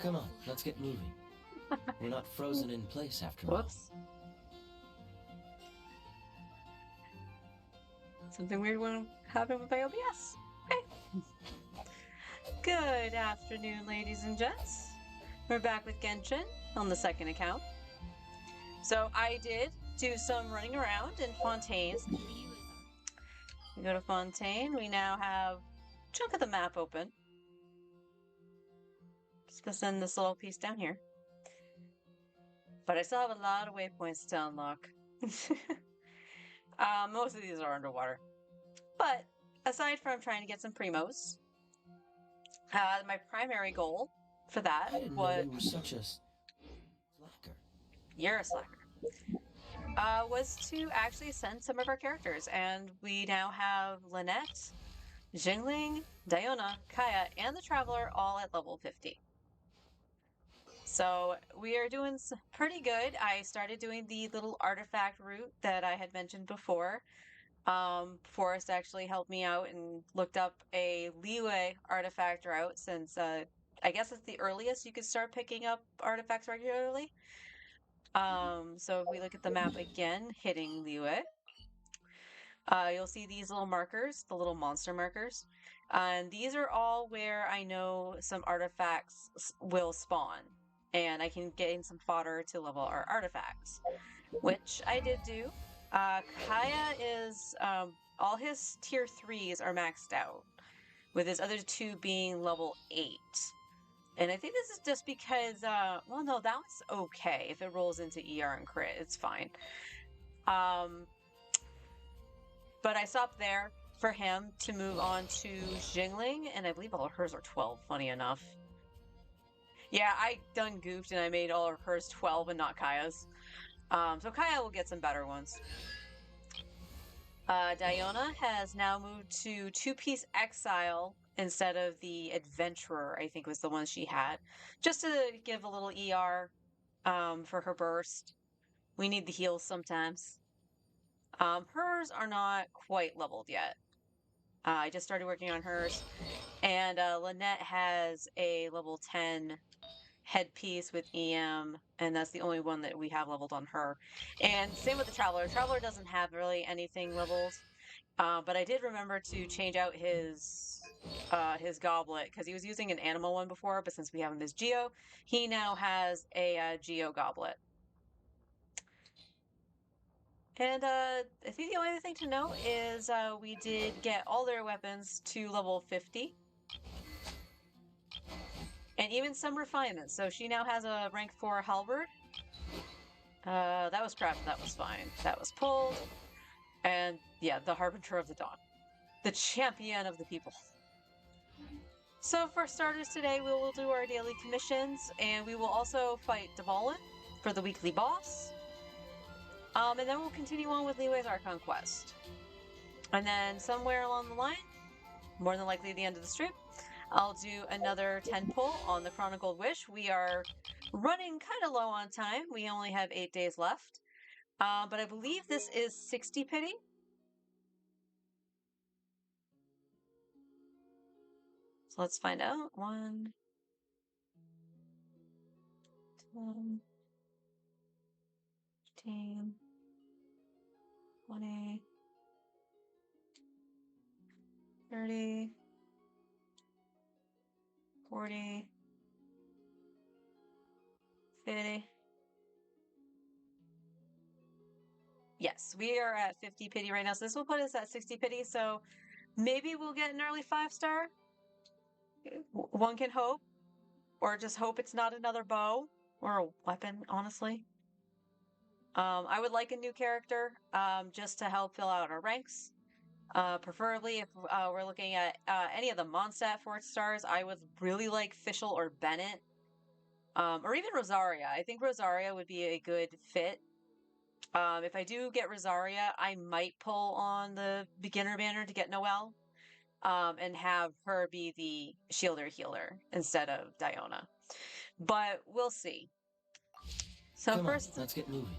Come on, let's get moving. We're not frozen in place after all. Whoops. Something weird went happened with my OBS. Okay. Good afternoon, ladies and gents. We're back with Genshin on the second account. So I did do some running around in Fontaine. We go to Fontaine. We now have a chunk of the map open. Just gonna send this little piece down here. But I still have a lot of waypoints to unlock. Most of these are underwater. But aside from trying to get some primos, my primary goal for that I didn't know was... you were such a slacker. You're a slacker. Was to actually send some of our characters, and we now have Lynette, Jingling, Diona, Kaya, and the Traveler all at level 50. So we are doing pretty good. I started doing the little artifact route that I had mentioned before. Forrest actually helped me out and looked up a leeway artifact route since I guess it's the earliest you could start picking up artifacts regularly. So if we look at the map again, hitting leeway, you'll see these little markers, the little monster markers. And these are all where I know some artifacts will spawn. And I can get in some fodder to level our artifacts, which I did do. Kaya is, all his tier 3s are maxed out, with his other two being level 8. And I think this is just because, well, no, that one's okay. If it rolls into ER and crit, it's fine. But I stopped there for him to move on to Jingling, and I believe all of hers are 12, funny enough. Yeah, I done goofed and I made all of hers 12 and not Kaya's. So Kaya will get some better ones. Diona has now moved to 2-piece exile instead of the adventurer, I think was the one she had, just to give a little ER for her burst. We need the heals sometimes. Hers are not quite leveled yet. I just started working on hers. And Lynette has a level 10 headpiece with EM, and that's the only one that we have leveled on her. And same with the Traveler. Traveler doesn't have really anything leveled, but I did remember to change out his goblet because he was using an animal one before, but since we have him as Geo, he now has a Geo goblet. And I think the only other thing to note is we did get all their weapons to level 50. And even some refinements. So she now has a rank 4 halberd. That was crap. That was fine. That was pulled. And yeah, the Harbinger of the Dawn. The champion of the people. So for starters today, we will do our daily commissions. And we will also fight Dvalin for the weekly boss. And then we'll continue on with Liwei's Archon quest. And then somewhere along the line, more than likely at the end of the stream, I'll do another 10 pull on the Chronicled Wish. We are running kind of low on time. We only have 8 days left. But I believe this is 60 pity. So let's find out. 1, 10, 15, 20, 30, 40, 50. Yes, we are at 50 pity right now. So this will put us at 60 pity. So maybe we'll get an early 5-star. One can hope. Or just hope it's not another bow or a weapon, honestly. I would like a new character just to help fill out our ranks. Preferably if we're looking at any of the Mondstadt 4-stars, I would really like Fischl or Bennett. Or even Rosaria. I think Rosaria would be a good fit. If I do get Rosaria, I might pull on the beginner banner to get Noelle. And have her be the shielder healer instead of Diona. But we'll see. So Come first, on, let's get moving.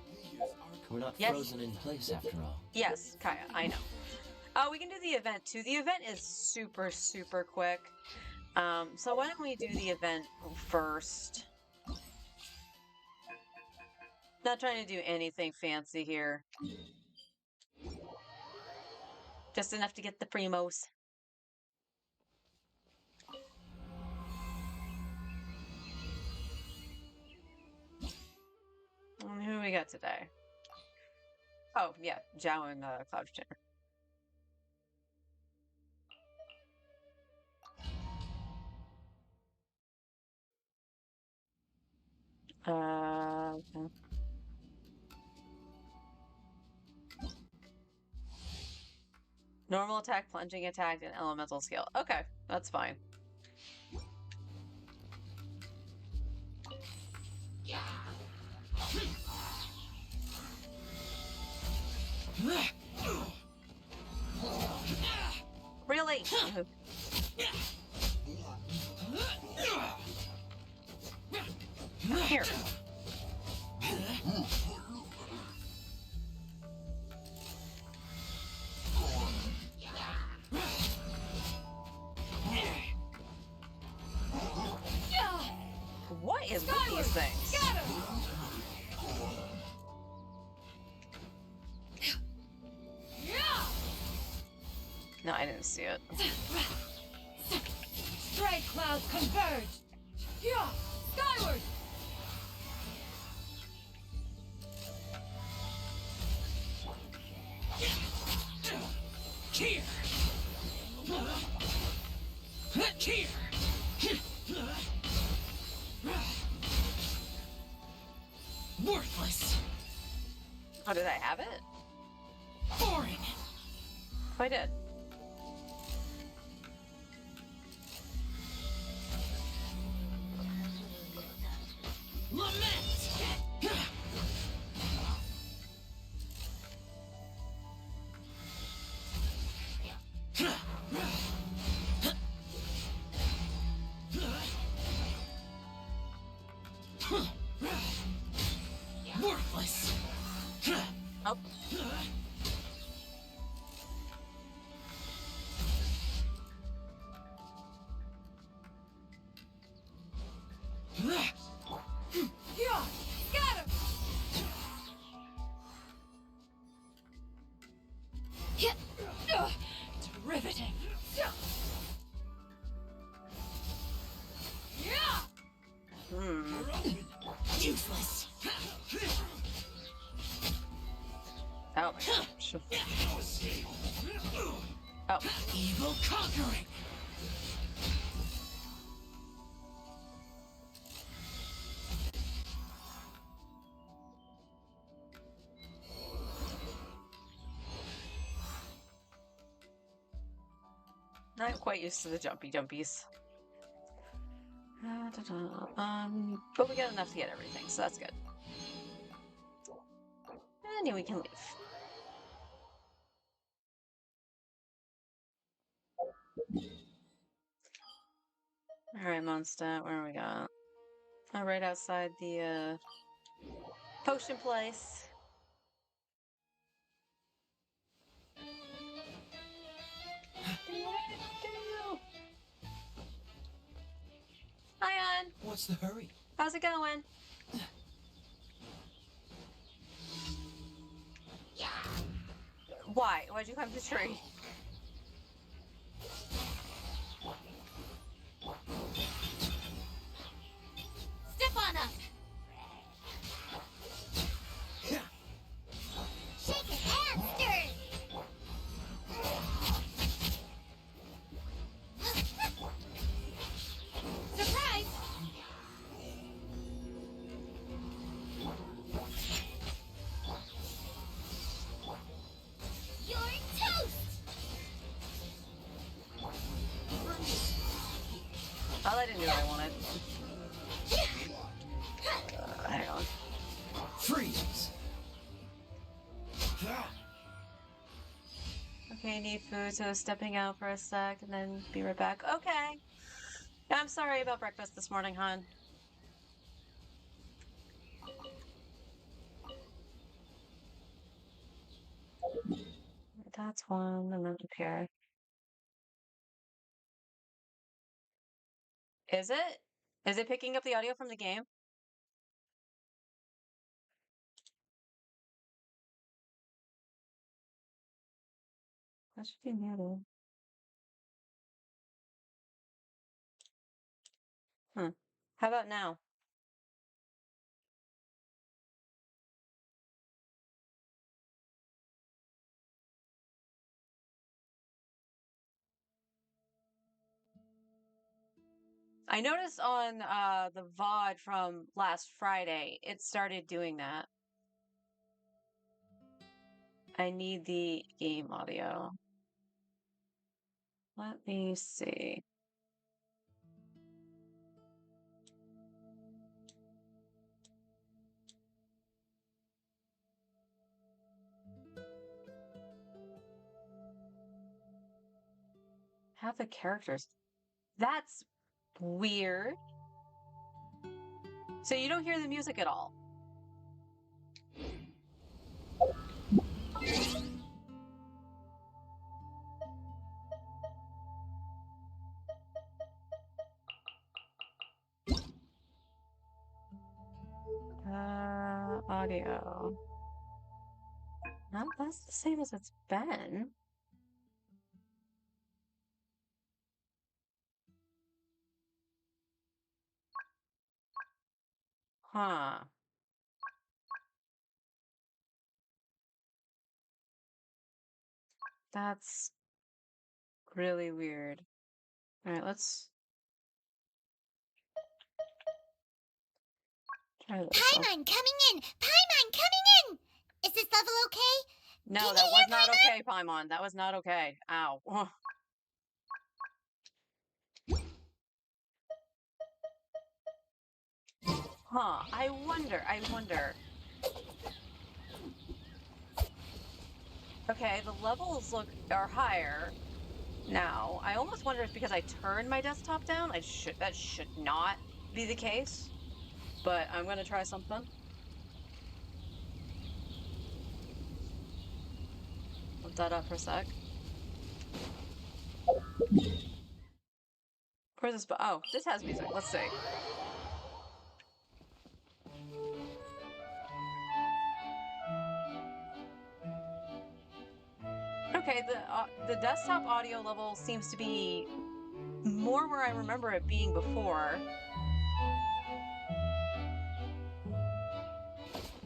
We're not yes, frozen in place after all. yes, Kaya, I know. We can do the event too. The event is super, super quick. So why don't we do the event first? Not trying to do anything fancy here. Just enough to get the primos. And who we got today? Oh, yeah, Zhao and Cloud Chin. Okay. Normal attack, plunging attack, and elemental skill. Okay, that's fine. Really? Here. What is with these things? No, I didn't see it. Strike clouds converge! Yeah! Skyward! Here! Here! Worthless! Oh, did I have it? Boring! Oh, I did. Lament! Worthless! Oh. Yeah! Got him! Derivative! Yeah! Useless! Oh my gosh. Oh. Evil conquering! Not quite used to the jumpy jumpies. But we got enough to get everything, so that's good. And then we can leave. Alright, Mondstadt, where we got? Oh, right outside the potion place. Hi, On. What's the hurry? How's it going? Why? Why'd you climb the tree? Step on up! Shake it and stir it! Surprise! You're toast! Oh, I didn't do what I wanted. Hang on. Freeze! Okay, need food, so stepping out for a sec and then be right back. Okay. Yeah, I'm sorry about breakfast this morning, hon. That's one, and then up here. Is it? Is it picking up the audio from the game? That should be muted. How about now? I noticed on the VOD from last Friday, it started doing that. I need the game audio. Let me see. Have the characters. That's weird. So you don't hear the music at all. Audio. No, that's the same as it's been. Huh. That's really weird. All right, let's try this. Paimon coming in! Paimon coming in! Is this level okay? No, Can that you was hear not Paimon? okay, Paimon. That was not okay. Ow. Huh. I wonder. Okay, the levels are higher now. I almost wonder if because I turned my desktop down, that should not be the case. But I'm gonna try something. Look that up for a sec. Where's this? Oh, this has music. Let's see. Okay, the desktop audio level seems to be more where I remember it being before,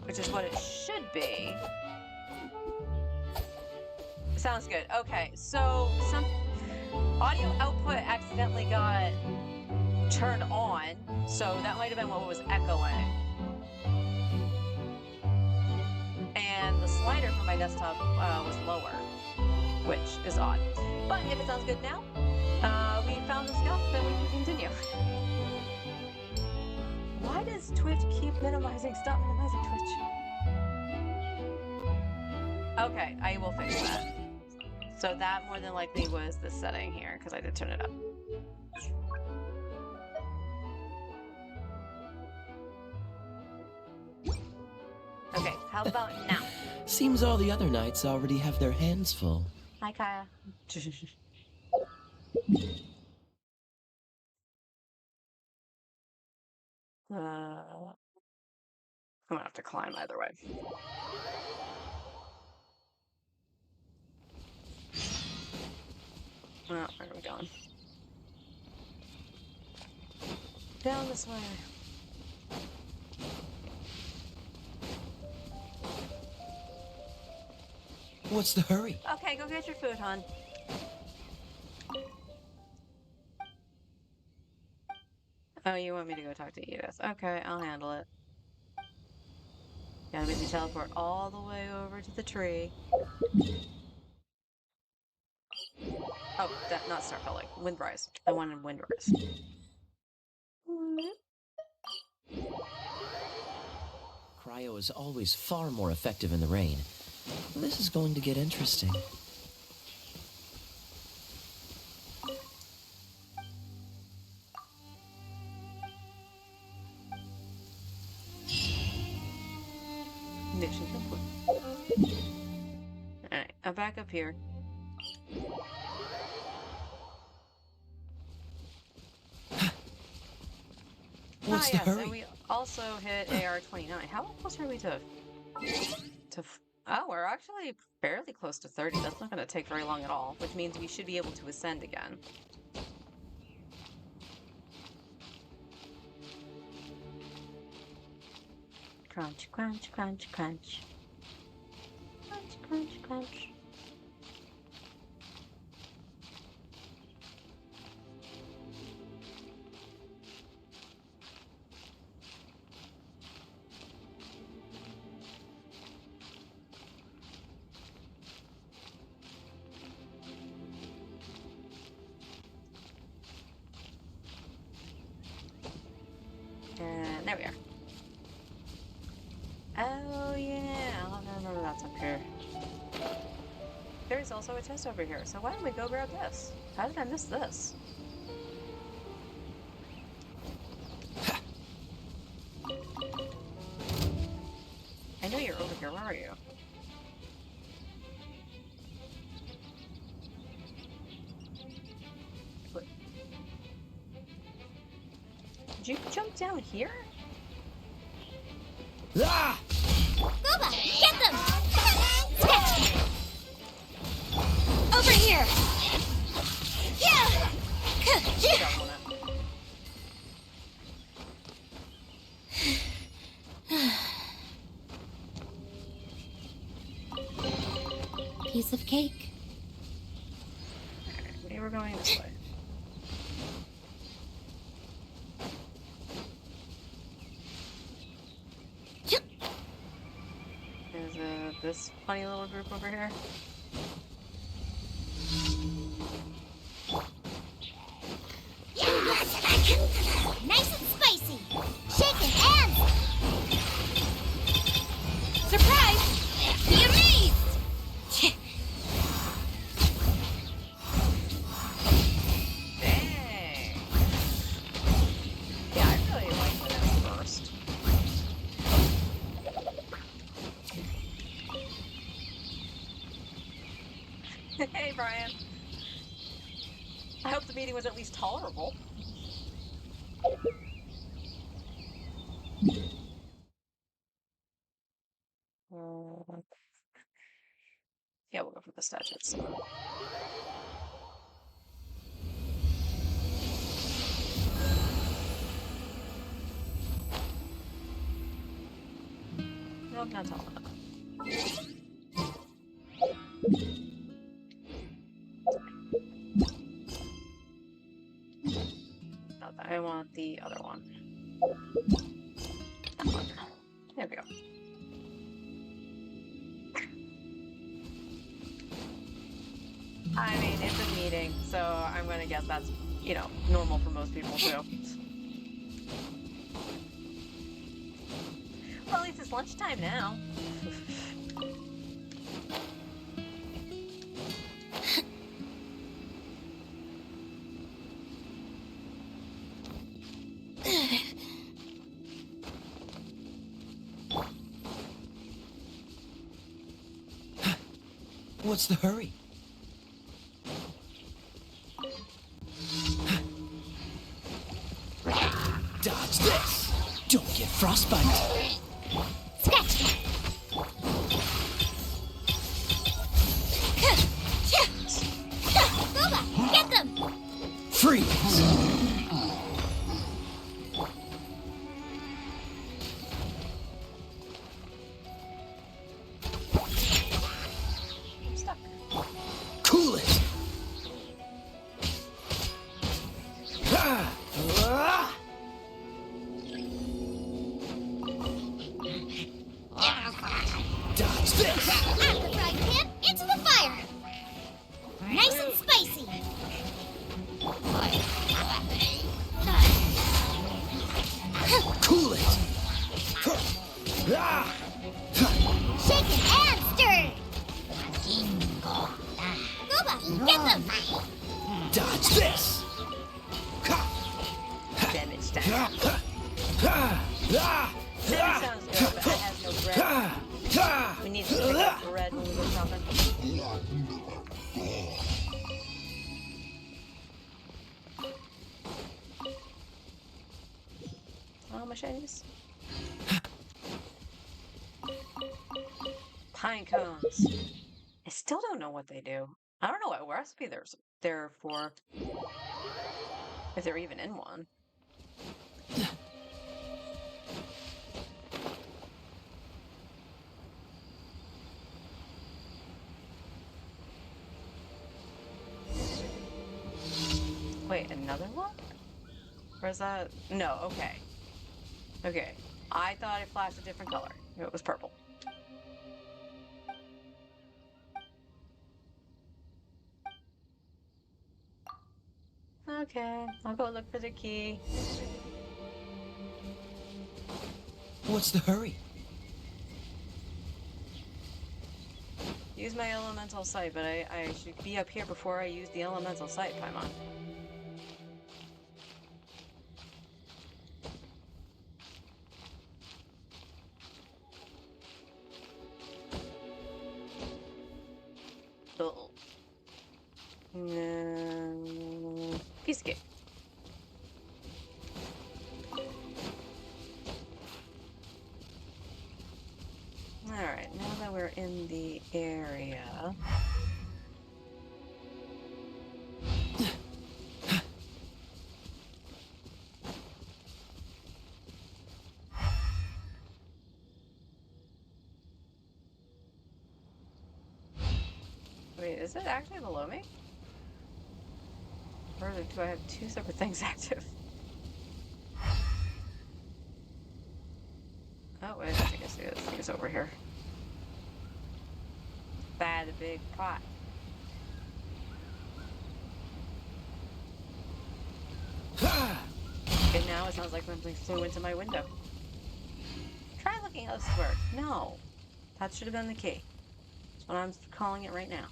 which is what it should be. Sounds good. Okay, so some audio output accidentally got turned on, so that might have been what was echoing. And the slider for my desktop was lower, which is odd. But if it sounds good now, we found the stuff and we can continue. Why does Twitch keep minimizing? Stop minimizing Twitch. Okay, I will fix that. So that more than likely was the setting here, because I did turn it up. Okay, how about now? Seems all the other knights already have their hands full. Hi, Kaya. I'm gonna have to climb either way. Oh, where are we going? Down this way. What's the hurry? Okay, go get your food, hon. Oh, you want me to go talk to Edith? Okay, I'll handle it. Gotta make me teleport all the way over to the tree. Oh, not Starfellow. Windrise. I wanted Windrise. Cryo is always far more effective in the rain. This is going to get interesting. Mission complete. Alright, I'm back up here. What's the yes, hurry? and we also hit AR-29. How close are we to Oh, we're actually fairly close to 30. That's not going to take very long at all, which means we should be able to ascend again. Crunch, crunch, crunch, crunch. Crunch, crunch, crunch. And there we are. Oh yeah, I remember that's up here. There's also a chest over here, so why don't we go grab this? How did I miss this? I know you're over here, where are you? What? Did you jump down here? Ah! Gooba, get them! Sketch! Over here! Yeah! Jump on it. Piece of cake. Alright, we were going this way. Is this funny little group over here? Nice and spicy. Shaken and surprise! Be amazed! Dang! Yeah, I really like this first. Hey, Brian. I hope the meeting was at least tolerable. Yeah, we'll go for the statutes. Nope, not tall enough. Not that. I want the other one. That one. There we go. I mean, it's a meeting, so I'm gonna guess that's, you know, normal for most people too. Well, at least it's lunchtime now. What's the hurry? Dodge this! Don't get frostbite! Sketch! Gooba, get them! Freeze! I'm stuck. Cool it! Ah! Ah! Dodge this! Out of the frying pan, into the fire! Nice and spicy! Cool it! Ah! Shaken and stirred! Gooba, get them! Dodge this! Damage down. That sounds good, but it has no bread. We need to pick up bread when we go shopping. machetes? Pine cones. I still don't know what they do. I don't know what recipe they're for. If they're even in one. Wait, another one? Or is that... No, okay. Okay. I thought it flashed a different color. It was purple. Okay, I'll go look for the key. What's the hurry? Use my elemental sight, but I should be up here before I use the elemental sight, Paimon. Oh. No. Piece of cake. Alright, now that we're in the area... Wait, is it actually below me? Or do I have two separate things active? Oh, wait, I think I see it. I think it's over here. By the big pot. And now it sounds like something flew into my window. Try looking elsewhere. No. That should have been the key. That's what I'm calling it right now.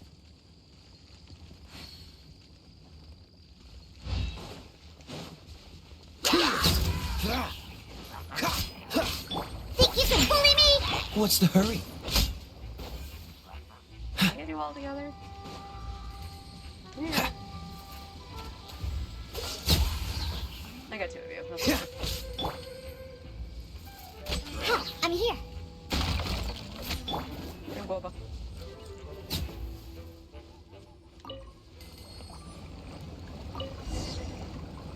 Think you can bully me? What's the hurry? Can I get you all together? Yeah. I got two of you. That's fine. Huh, I'm here. Hey, Boba.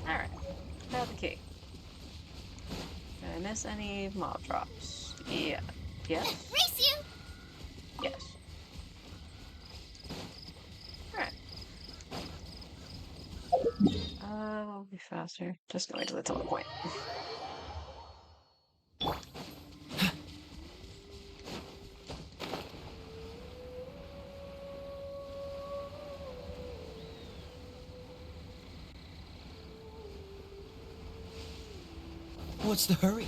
Alright. Now the key. Did I miss any mob drops? Yeah. Yes? Race you! Yes. Alright. We'll be faster. Just going to the telepoint. What's the hurry?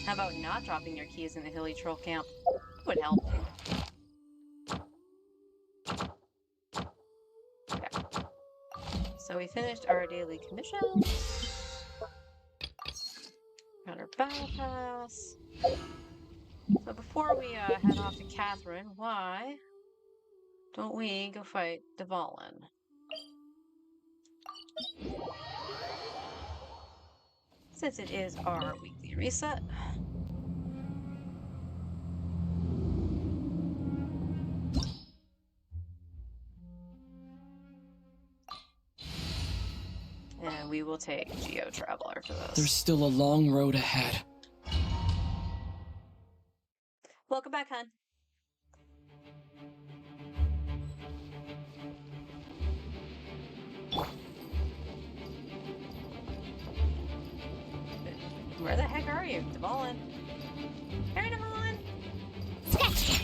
How about not dropping your keys in the hilly troll camp? Would help. Okay. So we finished our daily commissions. Got our battle pass. So before we head off to Catherine, why don't we go fight Dvalin? Since it is our weekly reset. And we will take Geo Traveler for this. There's still a long road ahead. Welcome back, hun. Where the heck are you? Dvalin. Hey, Dvalin! Scratch!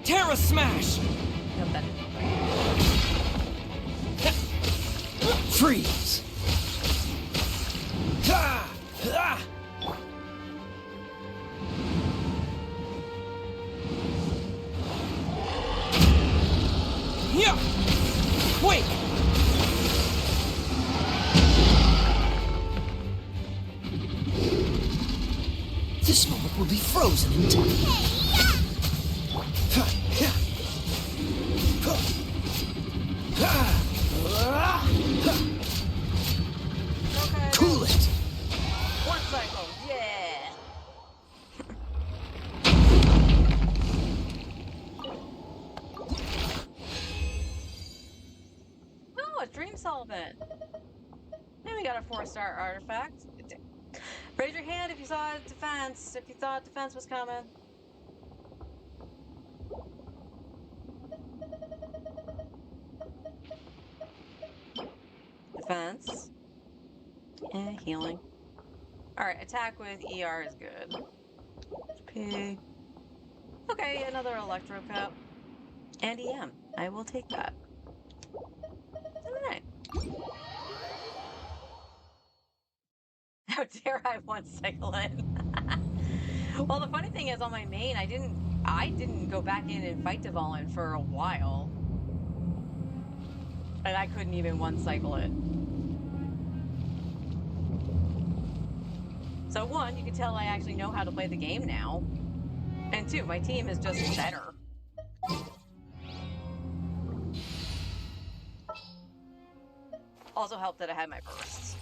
Terra Smash! Nope, that didn't look like it. Freeze! Ha! Ah! This moment will be frozen in time. Okay. Cool it! One cycle, yeah! Oh, a dream solvent! And we got a 4-star artifact. Raise your hand if you saw defense, if you thought defense was coming. Defense. And healing. Alright, attack with ER is good. P. Okay, another Electro Cup. And EM. I will take that. Alright. How dare I one cycle in? Well, the funny thing is, on my main, I didn't go back in and fight Dvalin for a while. And I couldn't even one cycle it. So 1, you can tell I actually know how to play the game now. And 2, my team is just better. Also helped that I had my bursts.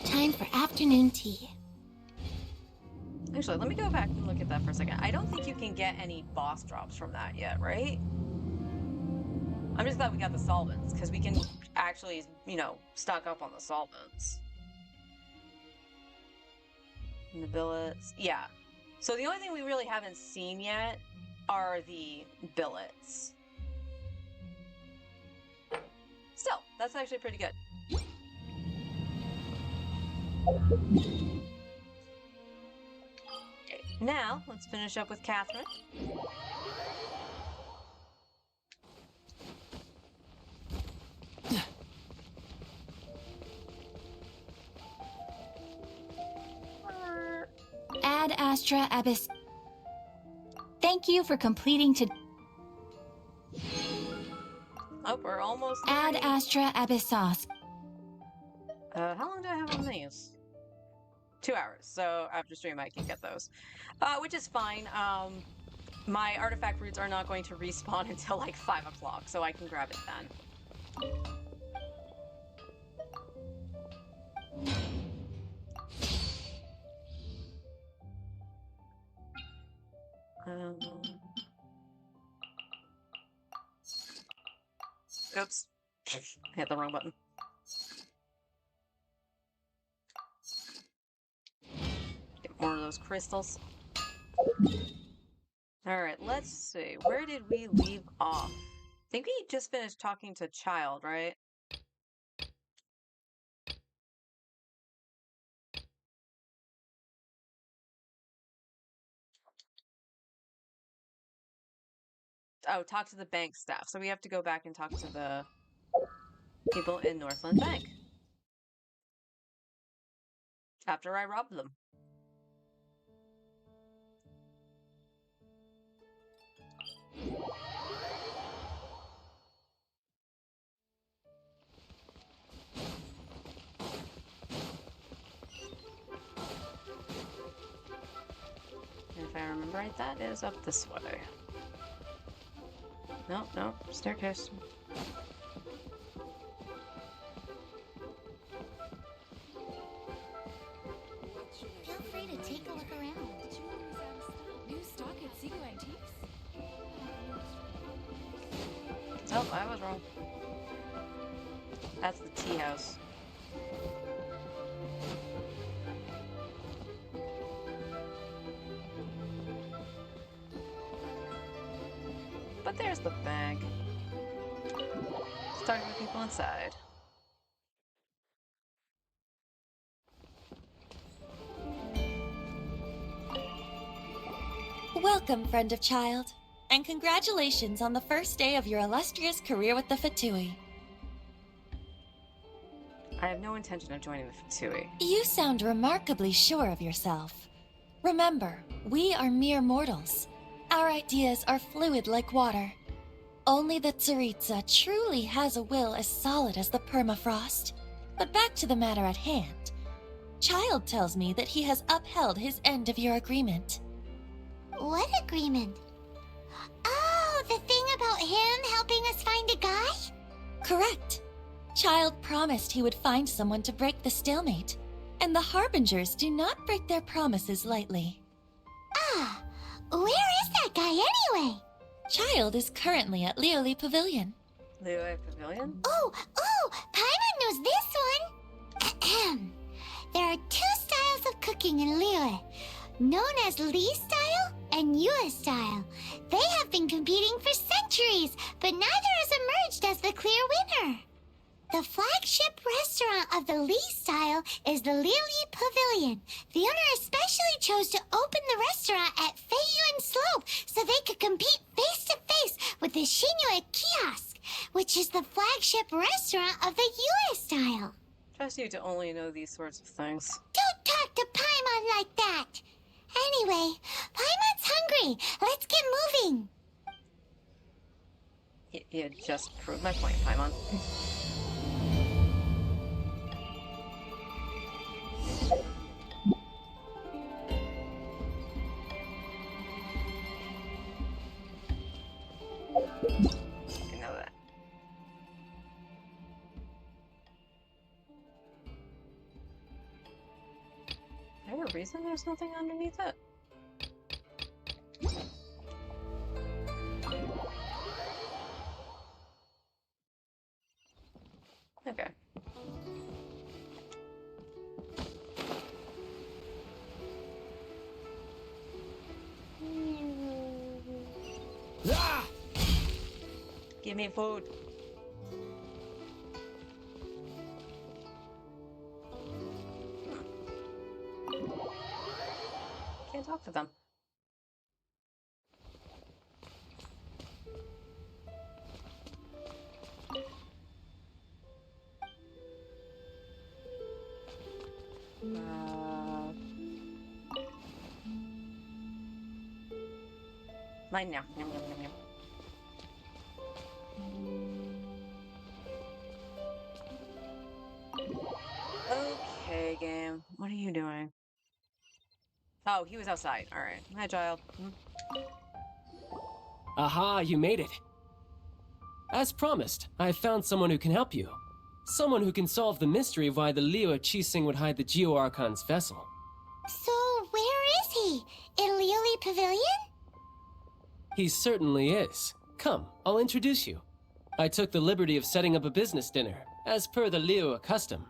Time for afternoon tea. Actually, let me go back and look at that for a second. I don't think you can get any boss drops from that yet, right? I'm just glad we got the solvents, because we can actually, you know, stock up on the solvents. And the billets. Yeah. So the only thing we really haven't seen yet are the billets. Still, that's actually pretty good. Okay, now, let's finish up with Catherine. Ad Astra Abyss. Thank you for completing to Oh, we're almost Ad there. Astra Abyssos. How long do I have on these? 2 hours, so after stream I can get those. Which is fine. My artifact roots are not going to respawn until like 5 o'clock, so I can grab it then. Oops. Hit the wrong button. Get more of those crystals. Alright, let's see. Where did we leave off? I think we just finished talking to Child, right? Oh, talk to the bank staff. So we have to go back and talk to the people in Northland Bank. After I robbed them. And if I remember right, that is up this way. No, no, staircase. Feel free to take a look around. New stock at Seago Antiques? Oh, I was wrong. That's the tea house. But there's the bank. Starting with people inside. Welcome, friend of child, and congratulations on the first day of your illustrious career with the Fatui. I have no intention of joining the Fatui. You sound remarkably sure of yourself. Remember, we are mere mortals. Our ideas are fluid like water. Only the Tsaritsa truly has a will as solid as the permafrost. But back to the matter at hand. Child tells me that he has upheld his end of your agreement. What agreement? Oh, the thing about him helping us find a guy? Correct. Child promised he would find someone to break the stalemate, and the Harbingers do not break their promises lightly. Ah, where is that guy anyway? Child is currently at Lioli Pavilion. Liyue Pavilion? Oh, Paimon knows this one. Ahem. There are two styles of cooking in Liyue, known as Li style and Yue style. They have been competing for centuries, but neither has emerged as the clear winner. The flagship restaurant of the Li style is the Lioli Pavilion. The owner especially chose to open the restaurant at Feiyuan Slope so they could compete face to face with the Shinyue Kiosk, which is the flagship restaurant of the Yue style. Trust you to only know these sorts of things. Don't talk to Paimon like that. Anyway, Paimon's hungry. Let's get moving. You just proved my point, Paimon. I know that. Is there a reason there's nothing underneath it? Okay. Ah! Give me food. Can't talk to them. Mine now. Yum, yum, yum, yum. Okay, game. What are you doing? Oh, he was outside. All right. Hi, child. Aha, you made it. As promised, I have found someone who can help you. Someone who can solve the mystery of why the Liyue Qixing would hide the Geo Archon's vessel. So, where is he? In Lioli Pavilion? He certainly is. Come, I'll introduce you. I took the liberty of setting up a business dinner, as per the Liyue custom.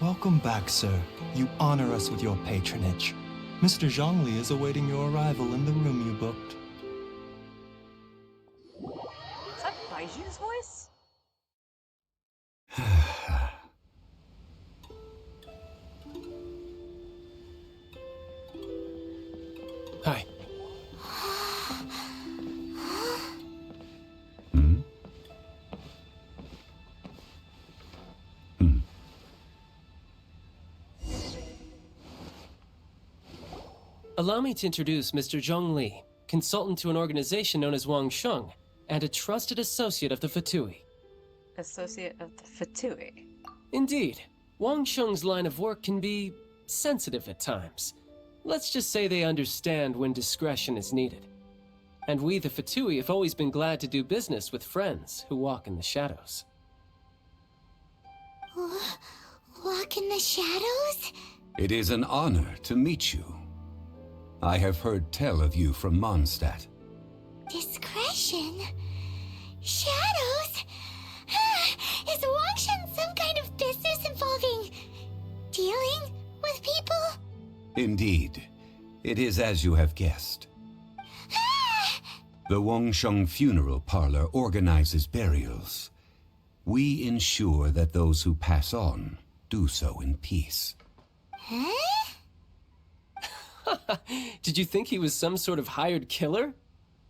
Welcome back, sir. You honor us with your patronage. Mr. Zhongli is awaiting your arrival in the room you booked. Is that Baiju's voice? Hi. Allow me to introduce Mr. Zhong Li, consultant to an organization known as Wang Sheng, and a trusted associate of the Fatui. Associate of the Fatui. Indeed, Wang Sheng's line of work can be sensitive at times. Let's just say they understand when discretion is needed. And we, the Fatui, have always been glad to do business with friends who walk in the shadows. Walk in the shadows? It is an honor to meet you. I have heard tell of you from Mondstadt. Discretion? Shadows? Is Wangshan some kind of business involving dealing with people? Indeed, it is as you have guessed. The Wangsheng Funeral Parlor organizes burials. We ensure that those who pass on do so in peace. Huh? Did you think he was some sort of hired killer?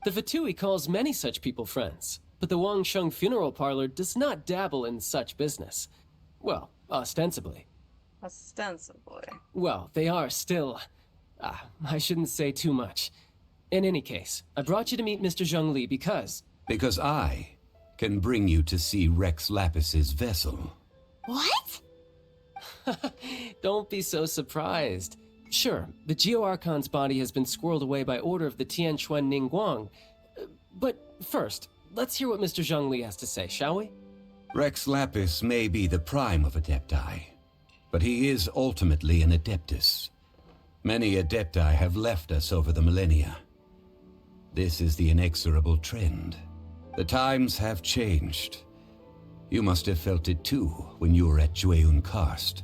The Fatui calls many such people friends, but the Wangsheng Funeral Parlor does not dabble in such business. Well, ostensibly. Ostensibly. Well, they are still I shouldn't say too much. In any case, I brought you to meet Mr. Zhongli because... Because I can bring you to see Rex Lapis's vessel. What? Don't be so surprised. Sure, the Geo Archon's body has been squirreled away by order of the Tianquan Ningguang. But first, let's hear what Mr. Zhongli has to say, shall we? Rex Lapis may be the prime of Adepti, but he is ultimately an Adeptus. Many Adepti have left us over the millennia. This is the inexorable trend. The times have changed. You must have felt it too when you were at Jueyun Karst.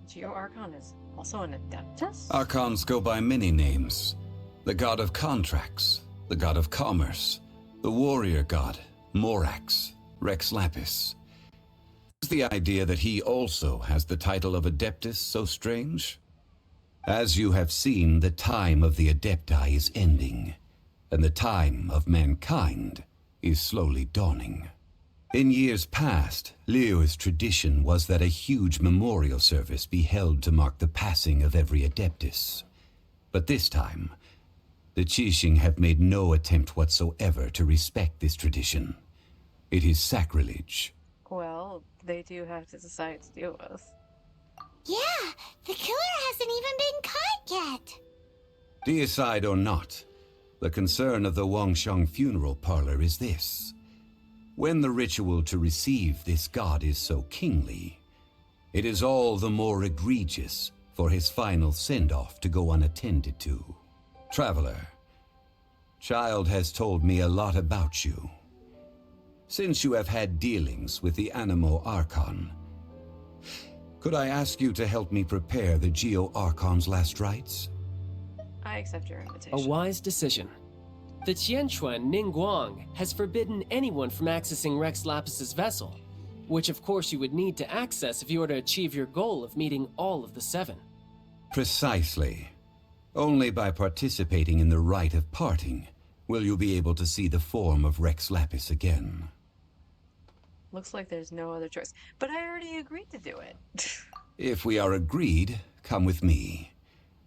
Geo Archon is also an Adeptus? Archons go by many names. The god of contracts, the god of commerce, the warrior god, Morax, Rex Lapis. Is the idea that he also has the title of Adeptus so strange? As you have seen, the time of the Adepti is ending, and the time of mankind is slowly dawning. In years past, Liyue's tradition was that a huge memorial service be held to mark the passing of every Adeptus. But this time, the Qixing have made no attempt whatsoever to respect this tradition. It is sacrilege. Well, they do have to decide to deal with. Yeah, the killer hasn't even been caught yet. Deicide or not, the concern of the Wangsheng funeral parlor is this. When the ritual to receive this god is so kingly, it is all the more egregious for his final send-off to go unattended to. Traveler, Child has told me a lot about you. Since you have had dealings with the Animo Archon, could I ask you to help me prepare the Geo Archon's last rites? I accept your invitation. A wise decision. The Tianquan Ningguang has forbidden anyone from accessing Rex Lapis's vessel, which of course you would need to access if you were to achieve your goal of meeting all of the seven. Precisely. Only by participating in the rite of parting will you be able to see the form of Rex Lapis again. Looks like there's no other choice. But I already agreed to do it. If we are agreed, come with me.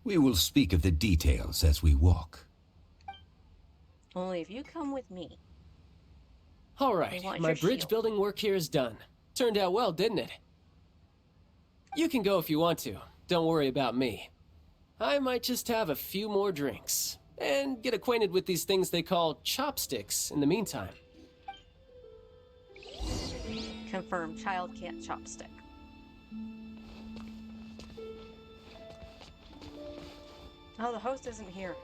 We will speak of the details as we walk. Only if you come with me. All right, want my your bridge shield. building work here is done. Turned out well, didn't it? You can go if you want to. Don't worry about me. I might just have a few more drinks and get acquainted with these things they call chopsticks in the meantime. Confirm, child can't chopstick. Oh, the host isn't here.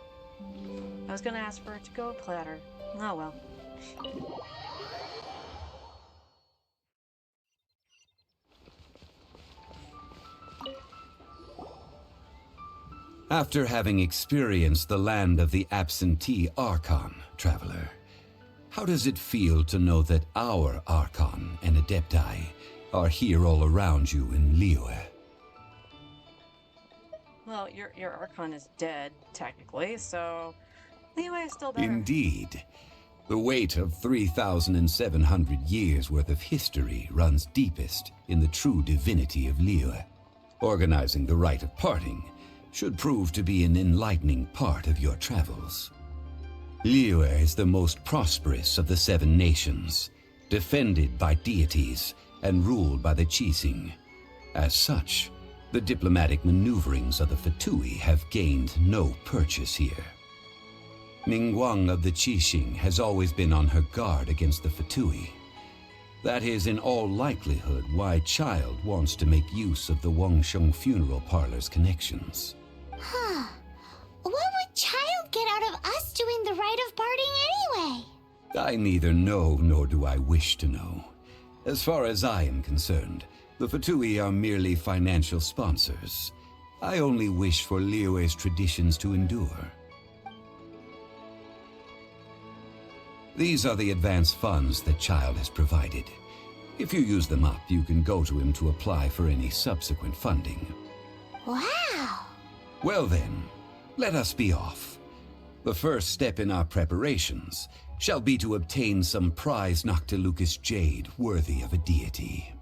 I was gonna ask for a to-go platter. Oh well. After having experienced the land of the absentee Archon, Traveler, how does it feel to know that our Archon and Adepti are here all around you in Liyue? Well, your Archon is dead, technically, so Liyue is still better. Indeed. The weight of 3,700 years' worth of history runs deepest in the true divinity of Liyue. Organizing the rite of parting should prove to be an enlightening part of your travels. Liyue is the most prosperous of the seven nations, defended by deities and ruled by the Qixing. As such, the diplomatic maneuverings of the Fatui have gained no purchase here. Ningguang of the Qixing has always been on her guard against the Fatui. That is in all likelihood why Child wants to make use of the Wangsheng funeral parlor's connections. Huh. What would Child get out of us doing the rite of parting anyway? I neither know nor do I wish to know. As far as I am concerned, the Fatui are merely financial sponsors. I only wish for Liyue's traditions to endure. These are the advance funds that Child has provided. If you use them up, you can go to him to apply for any subsequent funding. Wow. Well then, let us be off. The first step in our preparations shall be to obtain some prize Noctilucus jade worthy of a deity.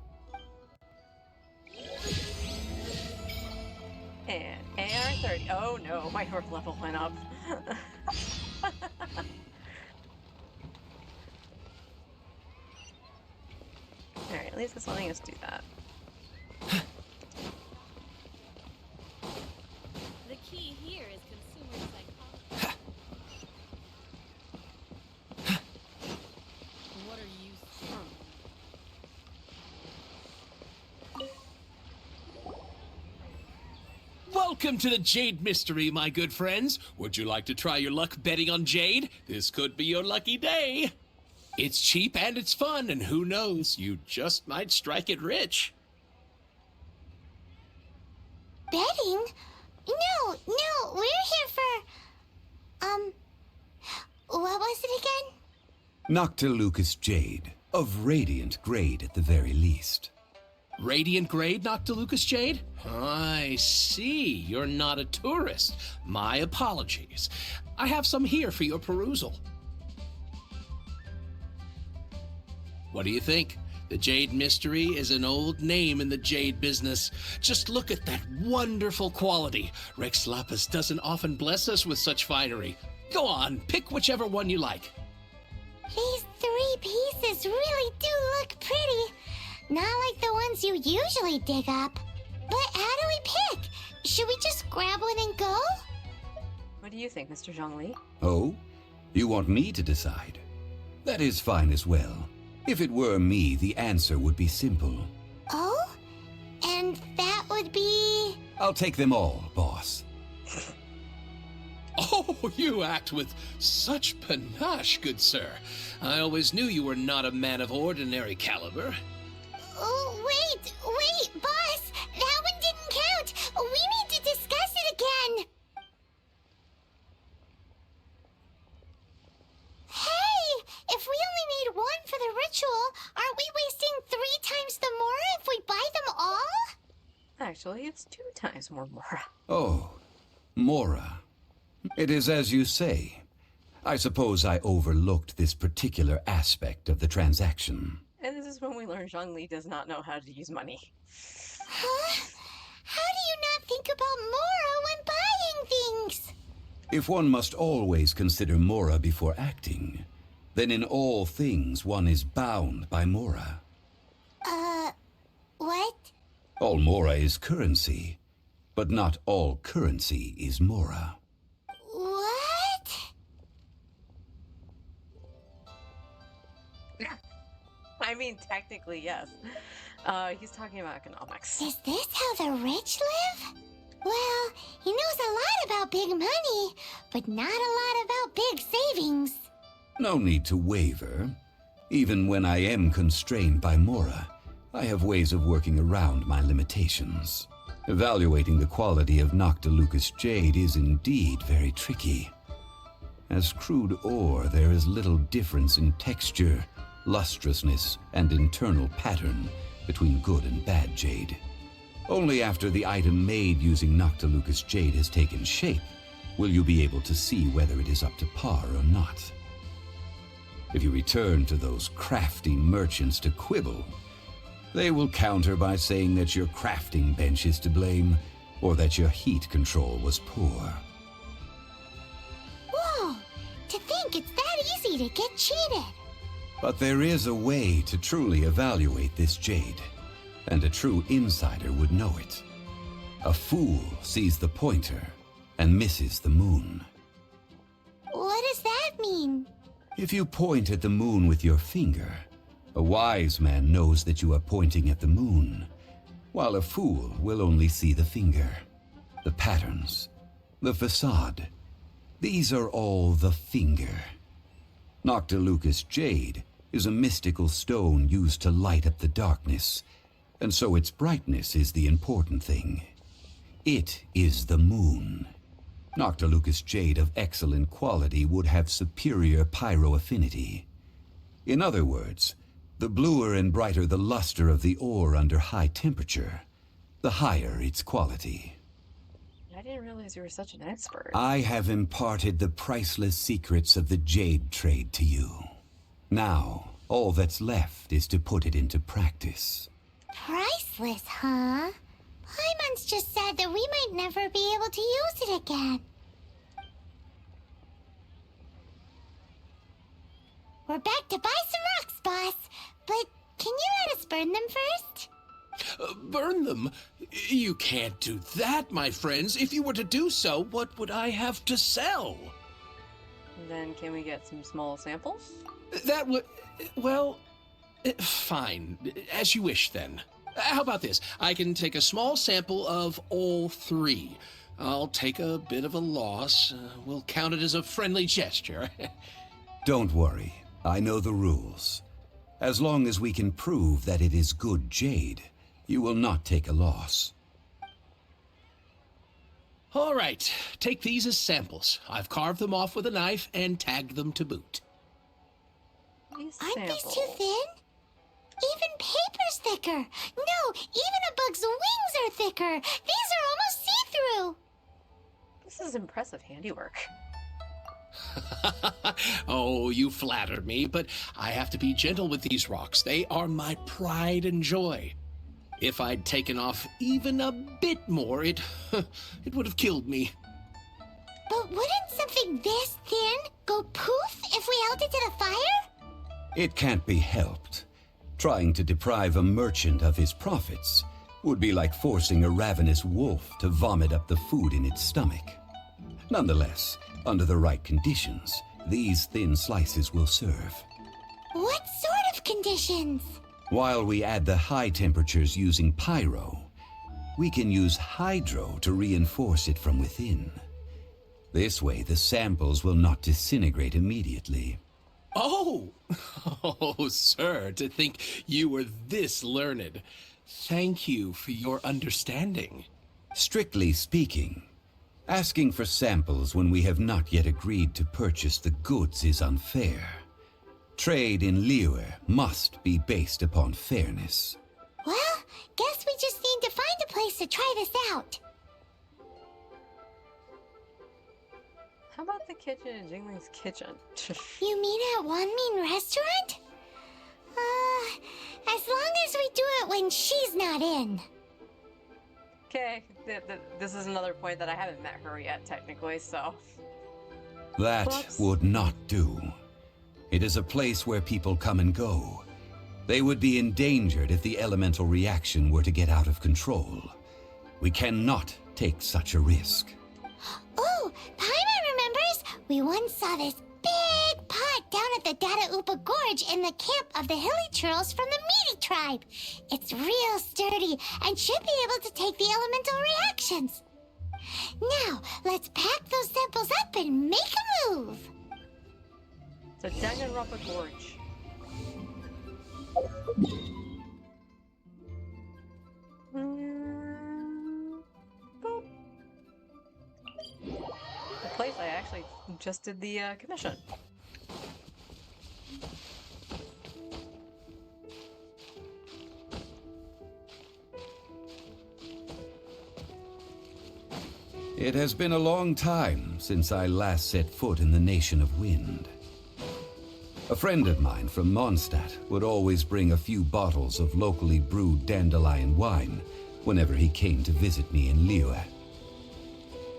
And 30. Oh no, my work level went up. Alright, at least it's letting us do that. The key here is consumer psychology. What are you saying? Welcome to the Jade Mystery, my good friends. Would you like to try your luck betting on Jade? This could be your lucky day. It's cheap and it's fun, and who knows, you just might strike it rich. Betting? No, we're here for... what was it again? Noctilucous Jade, of radiant grade at the very least. Radiant grade, Noctilucous Jade? I see. You're not a tourist. My apologies. I have some here for your perusal. What do you think? The Jade Mystery is an old name in the jade business. Just look at that wonderful quality. Rex Lapis doesn't often bless us with such finery. Go on, pick whichever one you like. These 3 pieces really do look pretty. Not like the ones you usually dig up. But how do we pick? Should we just grab one and go? What do you think, Mr. Zhongli? Oh? You want me to decide? That is fine as well. If it were me, the answer would be simple. Oh? And that would be... I'll take them all, boss. Oh, you act with such panache, good sir. I always knew you were not a man of ordinary caliber. Oh, wait, boss! That one didn't count! We need to discuss it again! Hey! If we only need one for the ritual, aren't we wasting 3 times the Mora if we buy them all? Actually, it's 2 times more Mora. Oh, Mora. It is as you say. I suppose I overlooked this particular aspect of the transaction. And this is when we learn Zhongli does not know how to use money. Huh? How do you not think about Mora when buying things? If one must always consider Mora before acting, then in all things one is bound by Mora. What? All Mora is currency, but not all currency is Mora. What? I mean, technically, yes. He's talking about economics. Is this how the rich live? Well, he knows a lot about big money, but not a lot about big savings. No need to waver. Even when I am constrained by Mora, I have ways of working around my limitations. Evaluating the quality of Noctilucous Jade is indeed very tricky. As crude ore, there is little difference in texture, lustrousness, and internal pattern between good and bad jade. Only after the item made using Noctilucous Jade has taken shape will you be able to see whether it is up to par or not. If you return to those crafty merchants to quibble, they will counter by saying that your crafting bench is to blame, or that your heat control was poor. Whoa! To think it's that easy to get cheated. But there is a way to truly evaluate this jade, and a true insider would know it. A fool sees the pointer and misses the moon. What does that mean? If you point at the moon with your finger, a wise man knows that you are pointing at the moon, while a fool will only see the finger, the patterns, the facade. These are all the finger. Noctilucous Jade is a mystical stone used to light up the darkness, and so its brightness is the important thing. It is the moon. Noctilucous Jade of excellent quality would have superior pyroaffinity. In other words, the bluer and brighter the luster of the ore under high temperature, the higher its quality. I didn't realize you were such an expert. I have imparted the priceless secrets of the jade trade to you. Now, all that's left is to put it into practice. Priceless, huh? Paimon's just said that we might never be able to use it again. We're back to buy some rocks, boss. But can you let us burn them first? Burn them? You can't do that, my friends. If you were to do so, what would I have to sell? Then can we get some small samples? That would... well... fine. As you wish, then. How about this? I can take a small sample of all three. I'll take a bit of a loss. We'll count it as a friendly gesture. Don't worry. I know the rules. As long as we can prove that it is good jade, you will not take a loss. All right. Take these as samples. I've carved them off with a knife and tagged them to boot. Aren't these too thin? Even paper's thicker. No, even a bug's wings are thicker. These are almost see-through. This is impressive handiwork. Oh, you flatter me, but I have to be gentle with these rocks. They are my pride and joy. If I'd taken off even a bit more, it would have killed me. But wouldn't something this thin go poof if we held it to the fire? It can't be helped. Trying to deprive a merchant of his profits would be like forcing a ravenous wolf to vomit up the food in its stomach. Nonetheless, under the right conditions, these thin slices will serve. What sort of conditions? While we add the high temperatures using pyro, we can use hydro to reinforce it from within. This way, the samples will not disintegrate immediately. Oh! Oh, sir, to think you were this learned. Thank you for your understanding. Strictly speaking, asking for samples when we have not yet agreed to purchase the goods is unfair. Trade in Liyue must be based upon fairness. Well, guess we just need to find a place to try this out. How about the kitchen in Jingling's kitchen? You mean at Wanmin Restaurant? As long as we do it when she's not in. Okay, this is another point that I haven't met her yet, technically, so... That Whoops. would not do. It is a place where people come and go. They would be endangered if the elemental reaction were to get out of control. We cannot take such a risk. Oh, Paimon remembers! We once saw this big pot down at the Dada Upa Gorge in the camp of the Hilly Churls from the Meaty tribe. It's real sturdy and should be able to take the elemental reactions. Now, let's pack those samples up and make a move. So Danganronpa Gorge. Boop. The place I actually just did the commission. It has been a long time since I last set foot in the Nation of Wind. A friend of mine from Mondstadt would always bring a few bottles of locally brewed dandelion wine whenever he came to visit me in Liyue.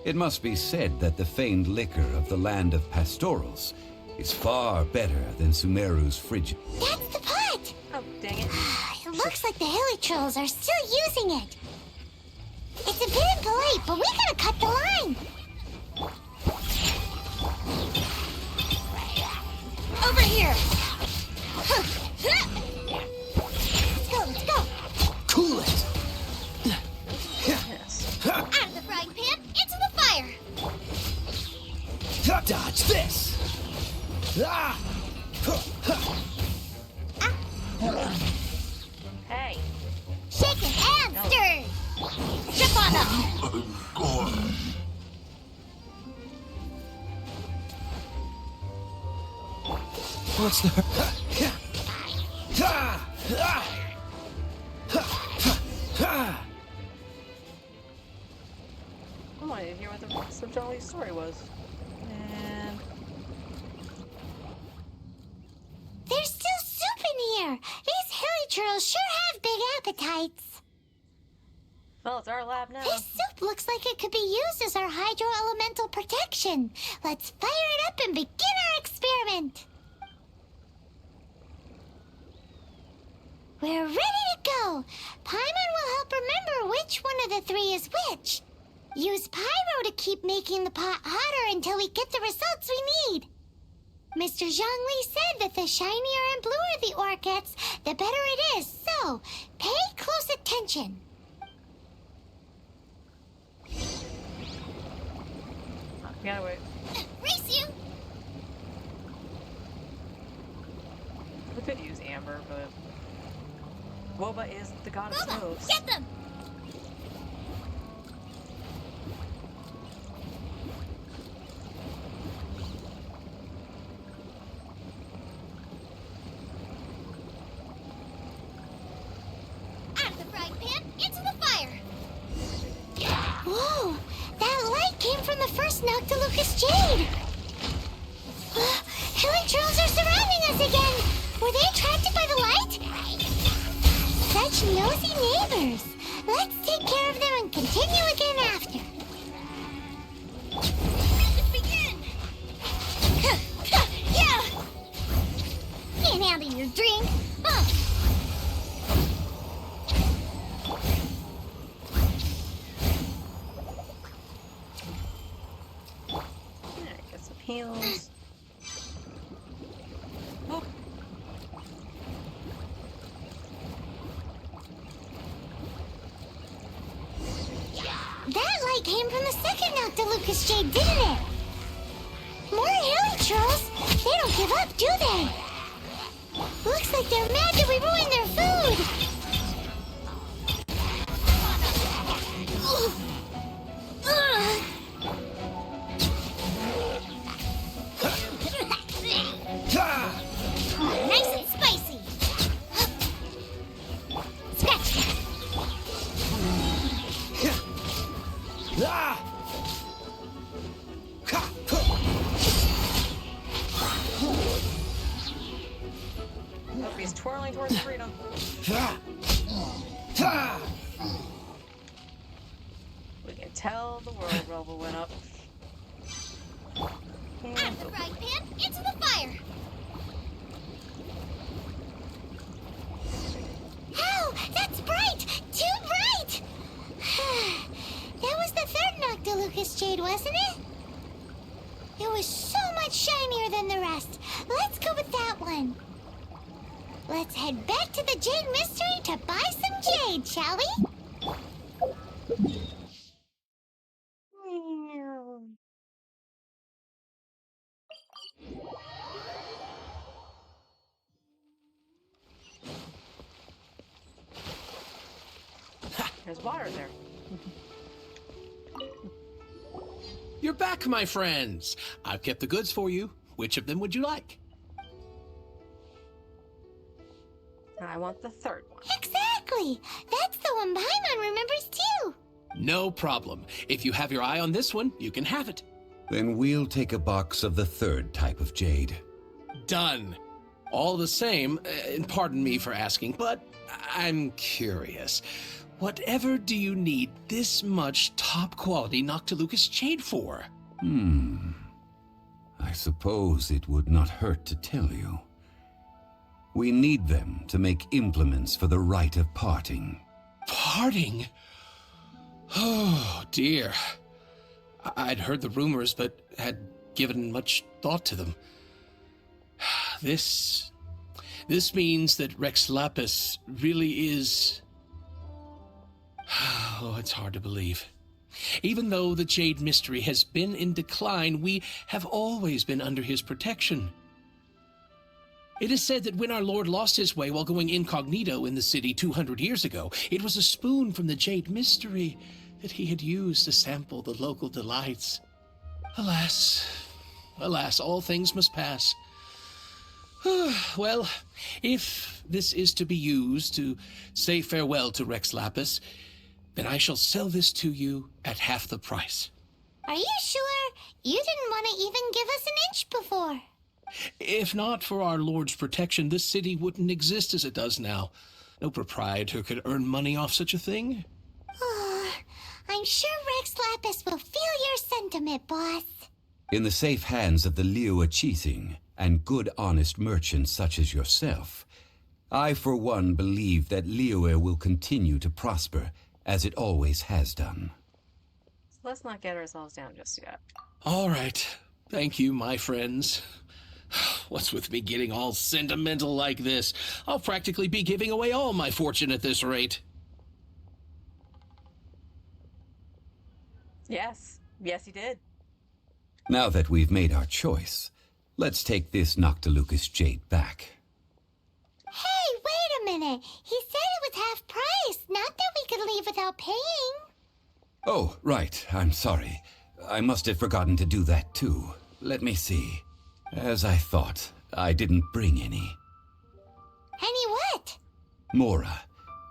It must be said that the famed liquor of the land of pastorals is far better than Sumeru's frigid. That's the pot! Oh, dang it. It looks like the Hilly Trolls are still using it. It's a bit impolite, but we gotta cut the line. Over here. Let's go. Cool it! Yes. Out of the frying pan, into the fire. Dodge this! Hey. Shake it and stir. Trip on them. What's the... I wanted to hear what the rest of Jolly's story was. And There's still soup in here. These Hilly Trolls sure have big appetites. Well, it's our lab now. This soup looks like it could be used as our hydro-elemental protection. Let's fire it up and begin our experiment. We're ready to go. Paimon will help remember which one of the three is which. Use pyro to keep making the pot hotter until we get the results we need. Mr. Zhongli said that the shinier and bluer the ore gets, the better it is. So, pay close attention. We gotta wait. Race you! We could use amber, but Woba is the god of snows. Get them! Out of the frying pan, into the fire! Whoa! That light came from the first Noctilucous Jade! Hilichurls are surrounding us again! Were they attracted by the light? Such nosy neighbors! Let's take care of them and continue again after. Let's begin! Yeah! Can't handle your drink! Get some heals. Oh. That light came from the second Noctilucous Jade, didn't it? More Hilichurls? They don't give up, do they? Looks like they're mad that we ruined their food. Ugh. Nice and spicy. Scratch that. Hope he's twirling towards freedom. We can tell the world level went up. Out of the frying pan, into the fire. Ow! That's bright! Too bright! That was the third Noctilucous Jade, wasn't it? It was so much shinier than the rest. Let's go with that one. Let's head back to the Jade Mystery to buy some jade, shall we? There's water there. You're back, my friends. I've kept the goods for you. Which of them would you like? I want the third one. Exactly! That's the one Paimon remembers too! No problem. If you have your eye on this one, you can have it. Then we'll take a box of the third type of jade. Done. All the same, and pardon me for asking, but I'm curious. Whatever do you need this much top-quality Noctilucous Jade for? I suppose it would not hurt to tell you. We need them to make implements for the rite of parting. Parting? Oh, dear. I'd heard the rumors, but had given much thought to them. This means that Rex Lapis really is... Oh, it's hard to believe. Even though the Jade Mystery has been in decline, we have always been under his protection. It is said that when our Lord lost his way while going incognito in the city 200 years ago, it was a spoon from the Jade Mystery that he had used to sample the local delights. Alas, alas, all things must pass. Well, if this is to be used to say farewell to Rex Lapis, then I shall sell this to you at half the price. Are you sure? You didn't want to even give us an inch before. If not for our Lord's protection, this city wouldn't exist as it does now. No proprietor could earn money off such a thing. I'm sure Rex Lapis will feel your sentiment, boss. In the safe hands of the Liyue Qixing and good honest merchants such as yourself, I for one believe that Liyue will continue to prosper as it always has done. So let's not get ourselves down just yet. All right. Thank you, my friends. What's with me getting all sentimental like this? I'll practically be giving away all my fortune at this rate. Yes. Yes, you did. Now that we've made our choice, let's take this Noctilucous jade back. Hey, wait a minute. He said it was half price, not that we could leave without paying. Oh, right. I'm sorry. I must have forgotten to do that too. Let me see. As I thought, I didn't bring any. Any what? Mora,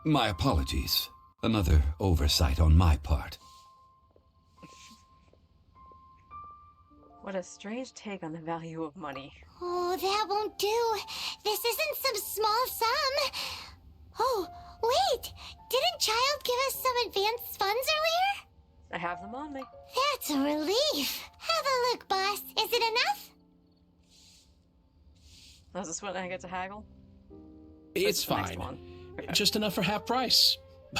my apologies. Another oversight on my part. What a strange take on the value of money. Oh, that won't do. This isn't some small sum. Oh, wait. Didn't Child give us some advanced funds earlier? I have them on me. That's a relief. Have a look, boss. Is it enough? Is this when I get to haggle? It's the next fine. one. Okay. Just enough for half price.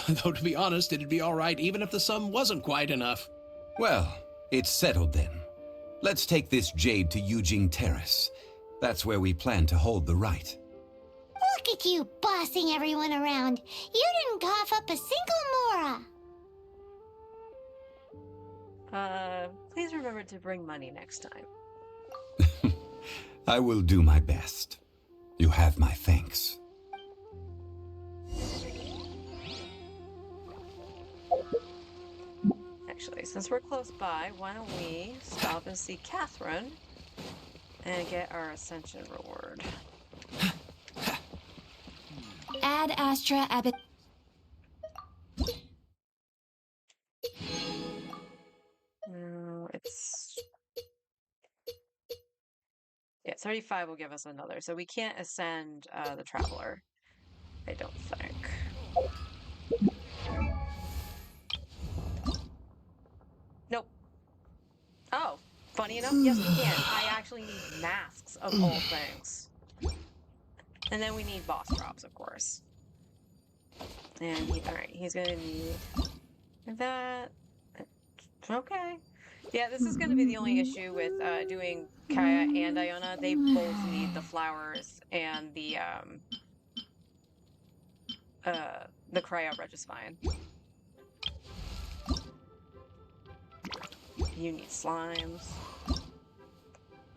Though, to be honest, it'd be all right even if the sum wasn't quite enough. Well, it's settled then. Let's take this jade to Yujing Terrace. That's where we plan to hold the rite. Look at you bossing everyone around. You didn't cough up a single mora. Please remember to bring money next time. I will do my best. You have my thanks. Actually, since we're close by, why don't we stop and see Catherine and get our ascension reward? Ad Astra Abbot. No, it's... Yeah, 35 will give us another, so we can't ascend the Traveler, I don't think. Nope. Oh, funny enough, yes we can. I actually need masks of all things. And then we need boss drops, of course. And, alright, he's gonna need that. Okay. Yeah, this is going to be the only issue with doing Kaya and Iona. They both need the flowers and the cryo Regisvine. You need slimes.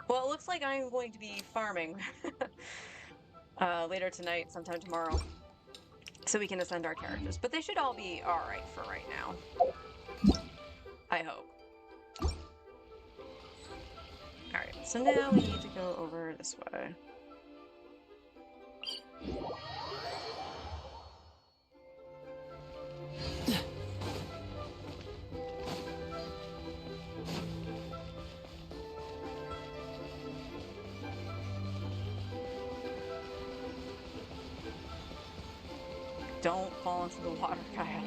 Well, it looks like I'm going to be farming later tonight, sometime tomorrow, so we can ascend our characters. But they should all be alright for right now. I hope. Alright, so now we need to go over this way. Don't fall into the water, Kaya.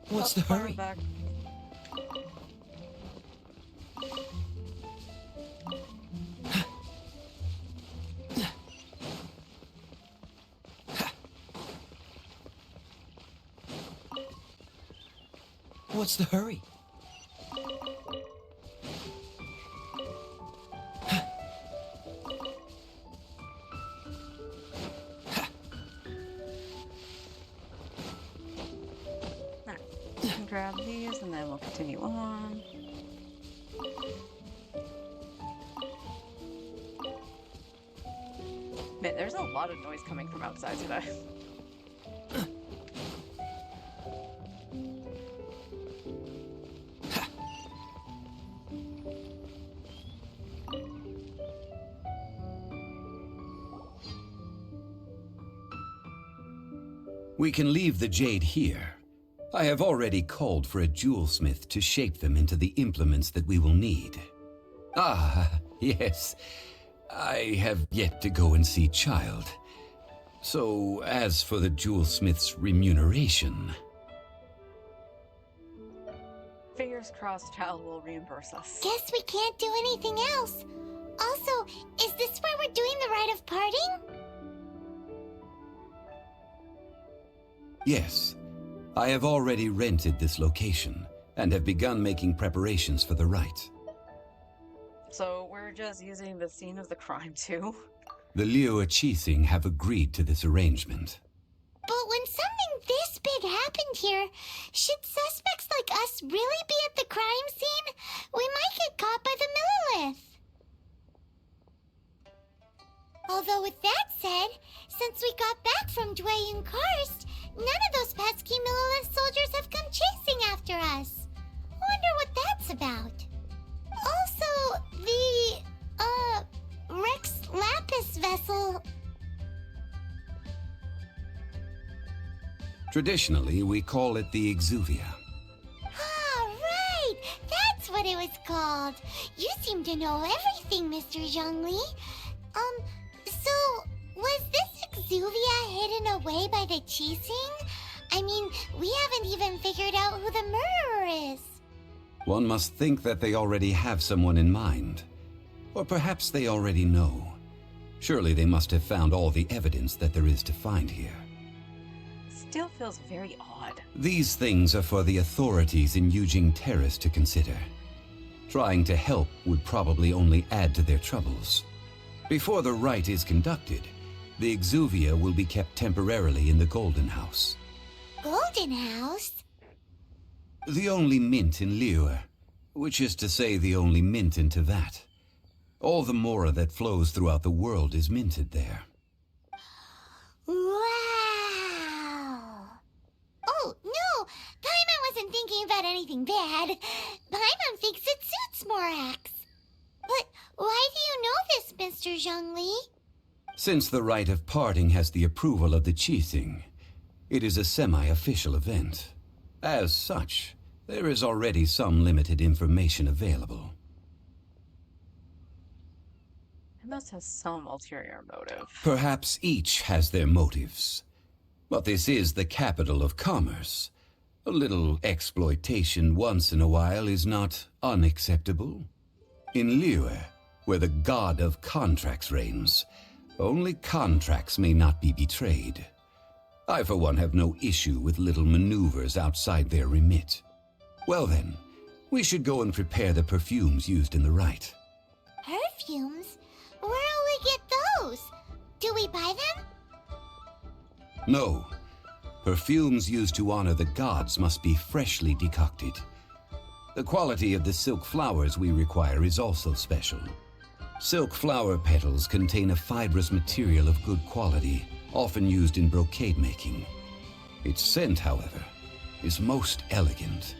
What's the hurry? Back. What's the hurry? Grab these and then we'll continue on. Man, there's a lot of noise coming from outside today. We can leave the jade here. I have already called for a jewelsmith to shape them into the implements that we will need. Ah, yes. I have yet to go and see Child. So, as for the jewelsmith's remuneration... Fingers crossed Child will reimburse us. Guess we can't do anything else. Also, is this where we're doing the rite of parting? Yes. I have already rented this location, and have begun making preparations for the rite. So we're just using the scene of the crime too? The Liyue Qixing have agreed to this arrangement. But when something this big happened here, should suspects like us really be at the crime scene? We might get caught by the Millilith. Although with that said, since we got back from Dwayne Karst, none of those pesky Millilith soldiers have come chasing after us. Wonder what that's about. Also, the, Rex Lapis vessel... Traditionally, we call it the Exuvia. Ah, right! That's what it was called. You seem to know everything, Mr. Zhongli. So, was this Exuvia hidden away by the Qixing? I mean, we haven't even figured out who the murderer is. One must think that they already have someone in mind. Or perhaps they already know. Surely they must have found all the evidence that there is to find here. Still feels very odd. These things are for the authorities in Yujing Terrace to consider. Trying to help would probably only add to their troubles. Before the rite is conducted, the Exuvia will be kept temporarily in the Golden House. Golden House? The only mint in Liyue, which is to say the only mint in Teyvat. All the mora that flows throughout the world is minted there. Wow! Oh, no! Paimon wasn't thinking about anything bad. Paimon thinks it suits Morax. But why do you know this, Mr. Zhongli? Since the rite of parting has the approval of the Qixing, it is a semi-official event. As such, there is already some limited information available. It must have some ulterior motive. Perhaps each has their motives. But this is the capital of commerce. A little exploitation once in a while is not unacceptable. In Liyue, where the god of contracts reigns, only contracts may not be betrayed. I, for one, have no issue with little maneuvers outside their remit. Well then, we should go and prepare the perfumes used in the rite. Perfumes? Where'll we get those? Do we buy them? No. Perfumes used to honor the gods must be freshly decocted. The quality of the silk flowers we require is also special. Silk flower petals contain a fibrous material of good quality, often used in brocade making. Its scent, however, is most elegant,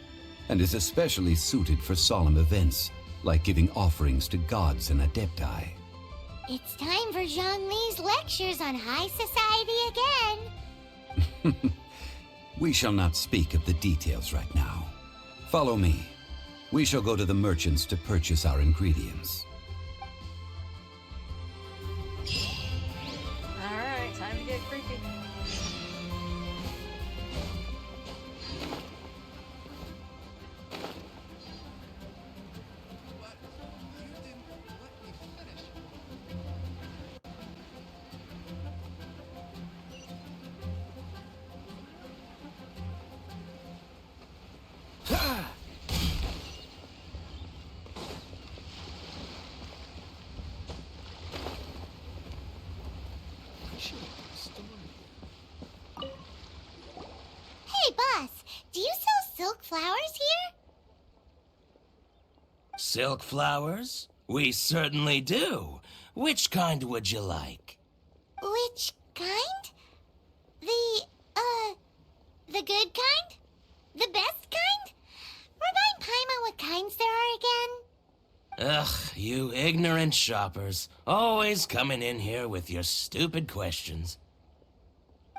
and is especially suited for solemn events, like giving offerings to gods and adepti. It's time for Zhongli's lectures on high society again. We shall not speak of the details right now. Follow me. We shall go to the merchants to purchase our ingredients. Alright, time to get creepy. Hey, boss, do you sell silk flowers here? Silk flowers? We certainly do. Which kind would you like? Which kind? The good kind? The best kind? Remind Paimon what kinds there are again. Ugh, you ignorant shoppers. Always coming in here with your stupid questions.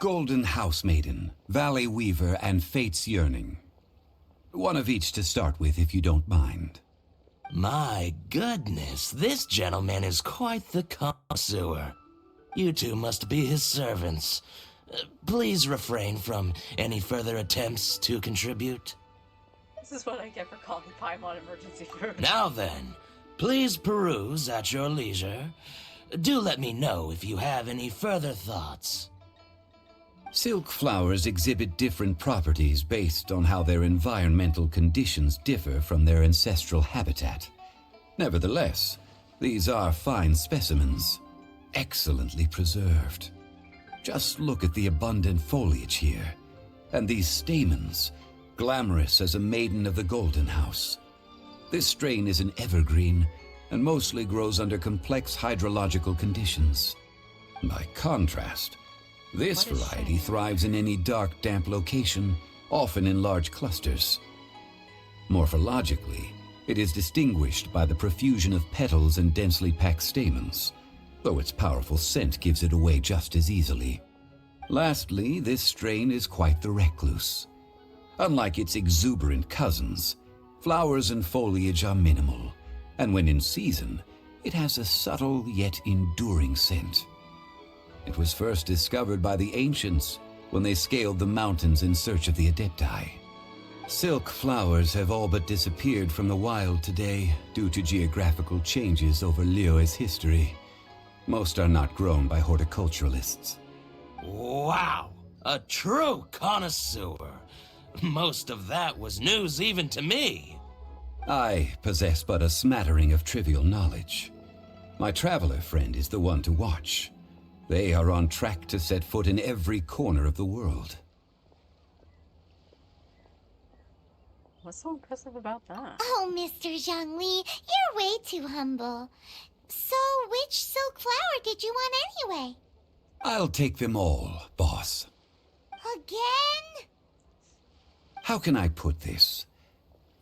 Golden House Maiden, Valley Weaver, and Fate's Yearning. One of each to start with, if you don't mind. My goodness, this gentleman is quite the connoisseur. You two must be his servants. Please refrain from any further attempts to contribute. This is what I get for calling Paimon emergency food. Now then, please peruse at your leisure. Do let me know if you have any further thoughts. Silk flowers exhibit different properties based on how their environmental conditions differ from their ancestral habitat. Nevertheless, these are fine specimens, excellently preserved. Just look at the abundant foliage here, and these stamens, glamorous as a maiden of the Golden House. This strain is an evergreen and mostly grows under complex hydrological conditions. By contrast, this variety thrives in any dark, damp location, often in large clusters. Morphologically, it is distinguished by the profusion of petals and densely packed stamens, though its powerful scent gives it away just as easily. Lastly, this strain is quite the recluse. Unlike its exuberant cousins, flowers and foliage are minimal, and when in season, it has a subtle yet enduring scent. It was first discovered by the ancients when they scaled the mountains in search of the Adepti. Silk flowers have all but disappeared from the wild today due to geographical changes over Liyue's history. Most are not grown by horticulturalists. Wow! A true connoisseur. Most of that was news even to me. I possess but a smattering of trivial knowledge. My traveler friend is the one to watch. They are on track to set foot in every corner of the world. What's so impressive about that? Oh, Mr. Zhongli, you're way too humble. So, which silk flower did you want anyway? I'll take them all, boss. Again? How can I put this?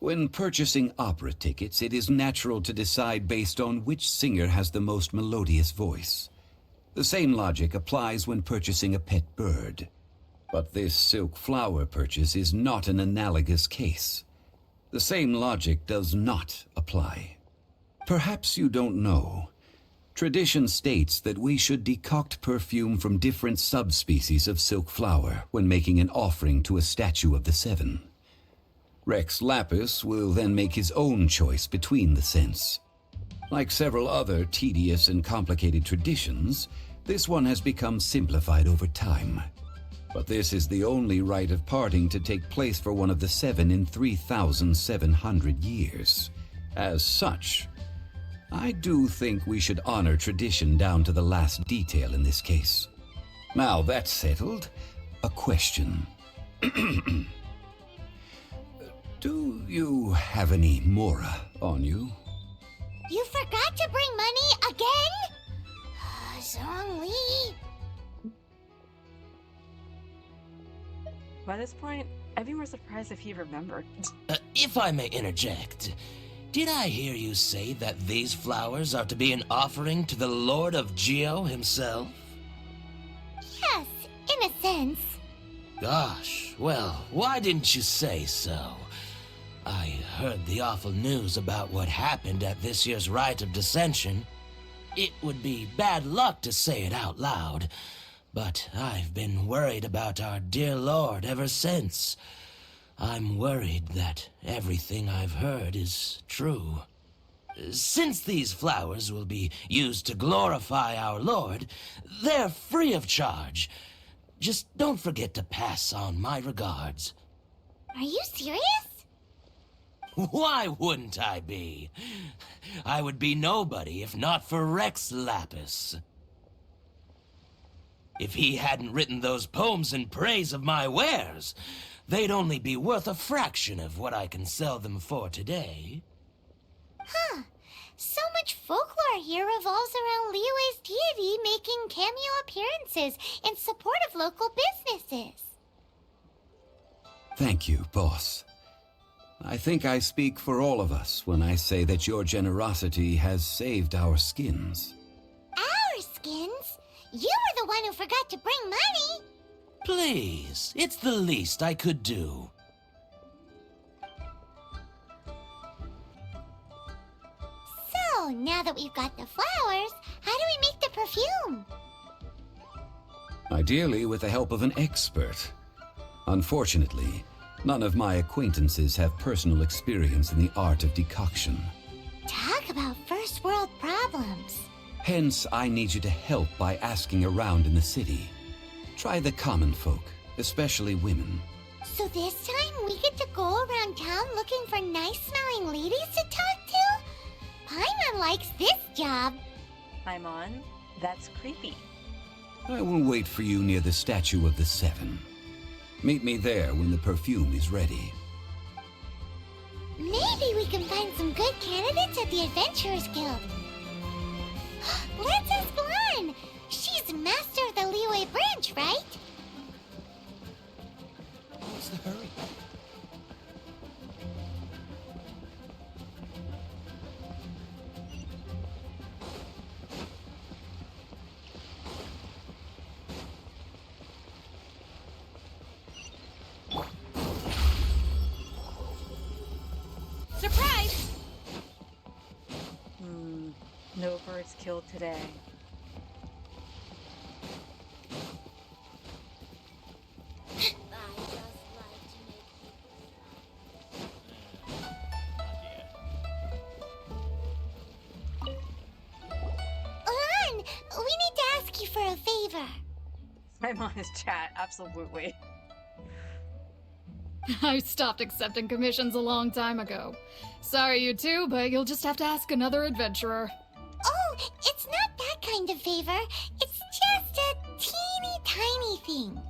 When purchasing opera tickets, it is natural to decide based on which singer has the most melodious voice. The same logic applies when purchasing a pet bird. But this silk flower purchase is not an analogous case. The same logic does not apply. Perhaps you don't know. Tradition states that we should decoct perfume from different subspecies of silk flower when making an offering to a statue of the Seven. Rex Lapis will then make his own choice between the scents. Like several other tedious and complicated traditions, this one has become simplified over time. But this is the only rite of parting to take place for one of the Seven in 3,700 years. As such, I do think we should honor tradition down to the last detail in this case. Now that's settled, a question. Do you have any Mora on you? You forgot to bring money again? Zhongli. By this point, I'd be more surprised if he remembered. If I may interject, did I hear you say that these flowers are to be an offering to the Lord of Geo himself? Yes, in a sense. Gosh, well, why didn't you say so? I heard the awful news about what happened at this year's Rite of Dissension. It would be bad luck to say it out loud, but I've been worried about our dear Lord ever since. I'm worried that everything I've heard is true. Since these flowers will be used to glorify our Lord, they're free of charge. Just don't forget to pass on my regards. Are you serious? Why wouldn't I be? I would be nobody if not for Rex Lapis. If he hadn't written those poems in praise of my wares, they'd only be worth a fraction of what I can sell them for today. Huh. So much folklore here revolves around Liyue's deity making cameo appearances in support of local businesses. Thank you, boss. I think I speak for all of us when I say that your generosity has saved our skins. Our skins? You were the one who forgot to bring money. Please, it's the least I could do. So, now that we've got the flowers, how do we make the perfume? Ideally with the help of an expert. Unfortunately, none of my acquaintances have personal experience in the art of decoction. Talk about first world problems. Hence, I need you to help by asking around in the city. Try the common folk, especially women. So this time we get to go around town looking for nice-smelling ladies to talk to? Paimon likes this job. Paimon, that's creepy. I will wait for you near the Statue of the Seven. Meet me there when the perfume is ready. Maybe we can find some good candidates at the Adventurers Guild. Let's ask Lan. She's master of the Liyue branch, right? What's the hurry? Surprise! No birds killed today. Lan, we need to ask you for a favor. Paimon is chat, absolutely. I stopped accepting commissions a long time ago. Sorry, you two, but you'll just have to ask another adventurer. Oh, it's not that kind of favor. It's just a teeny tiny thing.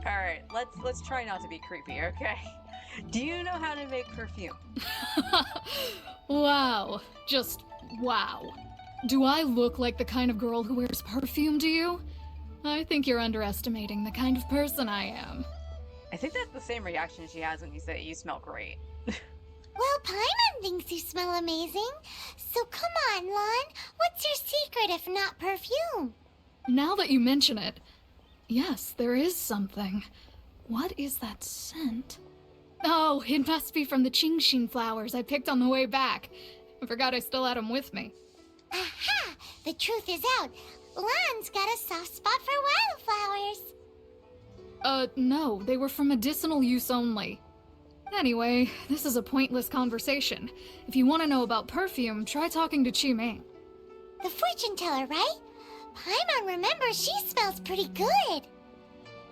Alright, let's try not to be creepy, okay? Do you know how to make perfume? Wow. Just wow. Do I look like the kind of girl who wears perfume to you? I think you're underestimating the kind of person I am. I think that's the same reaction she has when you say you smell great. Well, Paimon thinks you smell amazing. So come on, Lan. What's your secret if not perfume? Now that you mention it, yes, there is something. What is that scent? Oh, it must be from the Genshin flowers I picked on the way back. I forgot I still had them with me. Aha! The truth is out. Lan's got a soft spot for wildflowers. No, they were for medicinal use only. Anyway, this is a pointless conversation. If you want to know about perfume, try talking to Qiming. The fortune teller, right? Paimon remembers she smells pretty good.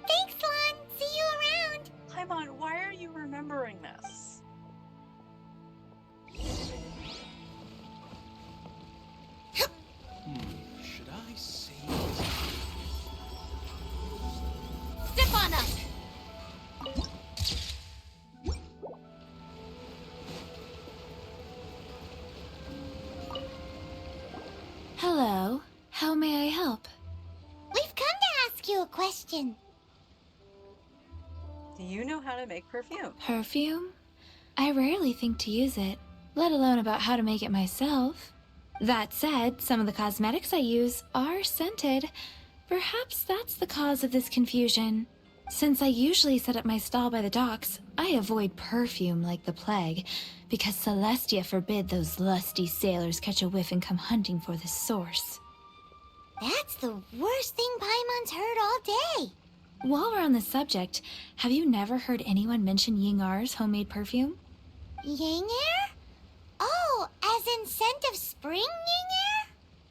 Thanks, Lan. See you around. Paimon, why are you remembering this? Should I say Step on up! Hello. How may I help? We've come to ask you a question. Do you know how to make perfume? Perfume? I rarely think to use it, let alone about how to make it myself. That said, some of the cosmetics I use are scented. Perhaps that's the cause of this confusion. Since I usually set up my stall by the docks, I avoid perfume like the plague, because Celestia forbid those lusty sailors catch a whiff and come hunting for the source. That's the worst thing Paimon's heard all day. While we're on the subject, have you never heard anyone mention Yingar's homemade perfume? Yingar? Oh, as in scent of spring, Yingar?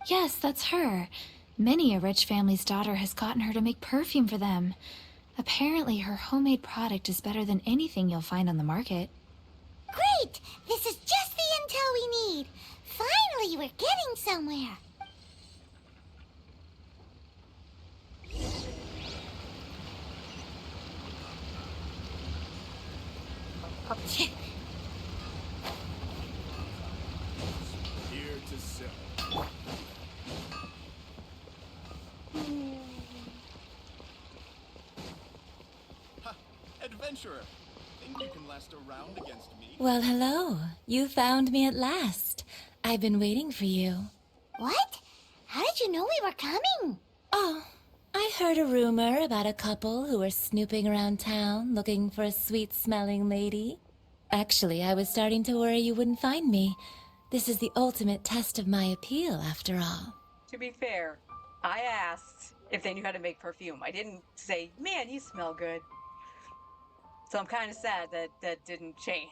Yes, that's her. Many a rich family's daughter has gotten her to make perfume for them. Apparently, her homemade product is better than anything you'll find on the market. Great! This is just the intel we need. Finally, we're getting somewhere. Here to sell. Ha! Adventurer! Think you can last a round against me? Well, hello. You found me at last. I've been waiting for you. What? How did you know we were coming? Oh, I heard a rumor about a couple who were snooping around town looking for a sweet-smelling lady. Actually, I was starting to worry you wouldn't find me. This is the ultimate test of my appeal, after all. To be fair, I asked if they knew how to make perfume. I didn't say, man, you smell good. So I'm kind of sad that that didn't change.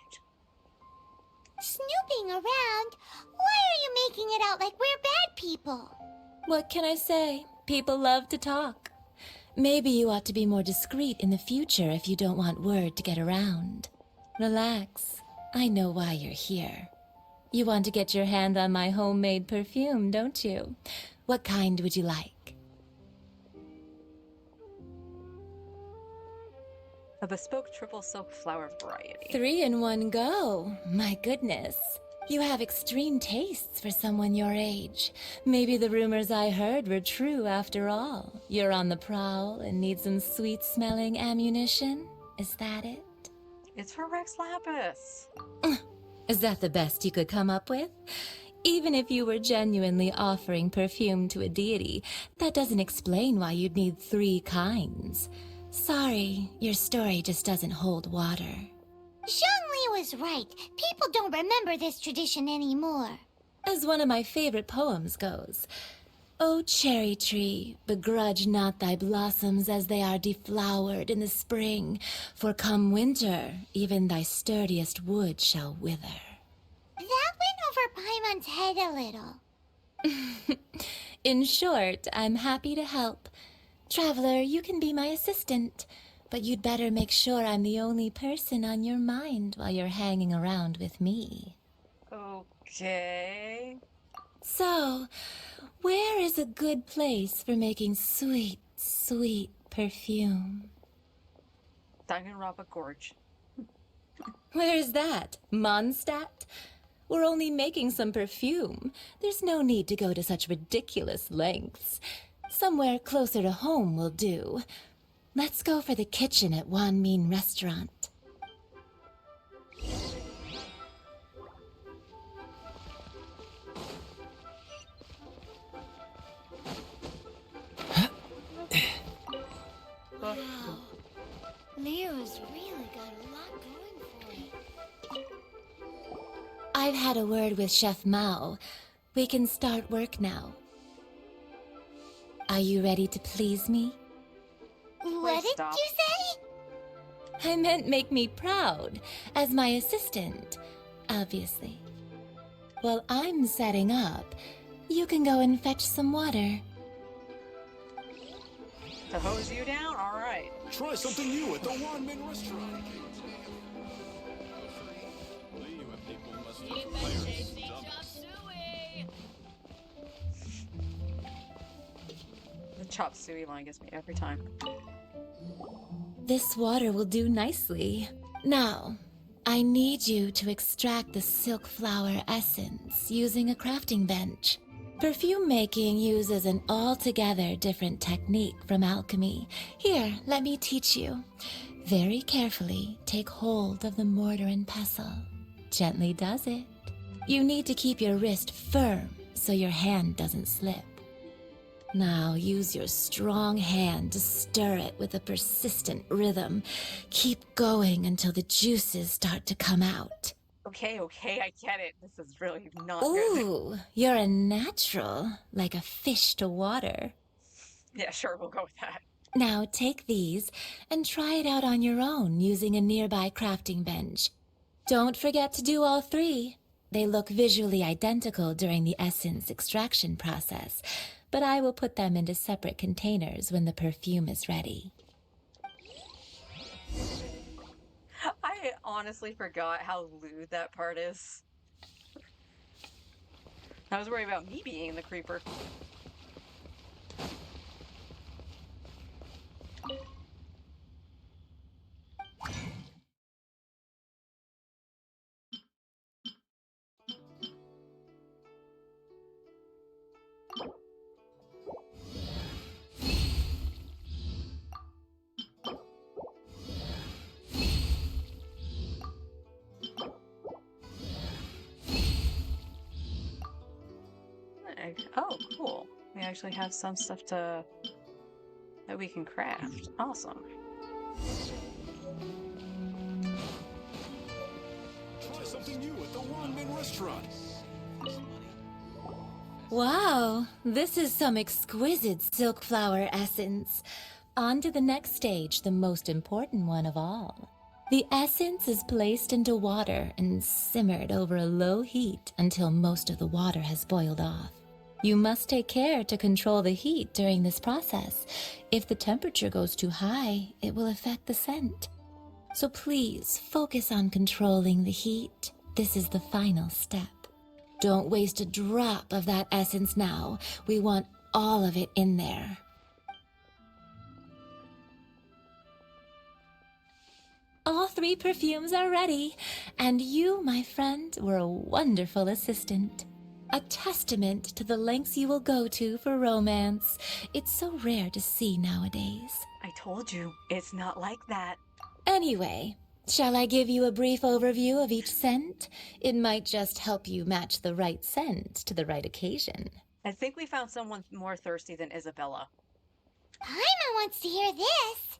Snooping around? Why are you making it out like we're bad people? What can I say? People love to talk. Maybe you ought to be more discreet in the future if you don't want word to get around. Relax. I know why you're here. You want to get your hand on my homemade perfume, don't you? What kind would you like? A bespoke triple silk flower variety. 3 in one go. My goodness. You have extreme tastes for someone your age. Maybe the rumors I heard were true after all. You're on the prowl and need some sweet-smelling ammunition? Is that it? It's for Rex Lapis. Is that the best you could come up with? Even if you were genuinely offering perfume to a deity, that doesn't explain why you'd need 3 kinds. Sorry, your story just doesn't hold water. Zhongli was right. People don't remember this tradition anymore. As one of my favorite poems goes, O cherry tree, begrudge not thy blossoms as they are deflowered in the spring, for come winter, even thy sturdiest wood shall wither. That went over Paimon's head a little. In short, I'm happy to help. Traveler, you can be my assistant, but you'd better make sure I'm the only person on your mind while you're hanging around with me. Okay. So, where is a good place for making sweet, sweet perfume? Danganronpa Gorge. Where is that? Mondstadt? We're only making some perfume. There's no need to go to such ridiculous lengths. Somewhere closer to home will do. Let's go for the kitchen at Wan Min Restaurant. Wow. Leo's really got a lot going for it. I've had a word with Chef Mao. We can start work now. Are you ready to please me? What did you say? I meant make me proud, as my assistant, obviously. While I'm setting up, you can go and fetch some water. To hose you down? Alright. Try something new at the Wan Min restaurant. The chop suey line gets me every time. This water will do nicely. Now, I need you to extract the silk flower essence using a crafting bench. Perfume making uses an altogether different technique from alchemy. Here, let me teach you. Very carefully, take hold of the mortar and pestle. Gently does it. You need to keep your wrist firm so your hand doesn't slip. Now use your strong hand to stir it with a persistent rhythm. Keep going until the juices start to come out. Okay, I get it. This is really not Ooh, good. you're a natural, like a fish to water. Yeah, sure, we'll go with that. Now take these and try it out on your own using a nearby crafting bench. Don't forget to do all 3. They look visually identical during the essence extraction process, but I will put them into separate containers when the perfume is ready. I honestly forgot how lewd that part is. I was worried about me being the creeper. Oh, cool. We actually have some stuff that we can craft. Awesome. Try something new at the Wan Min restaurant. Wow, this is some exquisite silk flower essence. On to the next stage, the most important one of all. The essence is placed into water and simmered over a low heat until most of the water has boiled off. You must take care to control the heat during this process. If the temperature goes too high, it will affect the scent. So please focus on controlling the heat. This is the final step. Don't waste a drop of that essence now. We want all of it in there. All 3 perfumes are ready, and you, my friend, were a wonderful assistant. A testament to the lengths you will go to for romance. It's so rare to see nowadays. I told you, it's not like that. Anyway, shall I give you a brief overview of each scent? It might just help you match the right scent to the right occasion. I think we found someone more thirsty than Isabella. Paimon wants to hear this.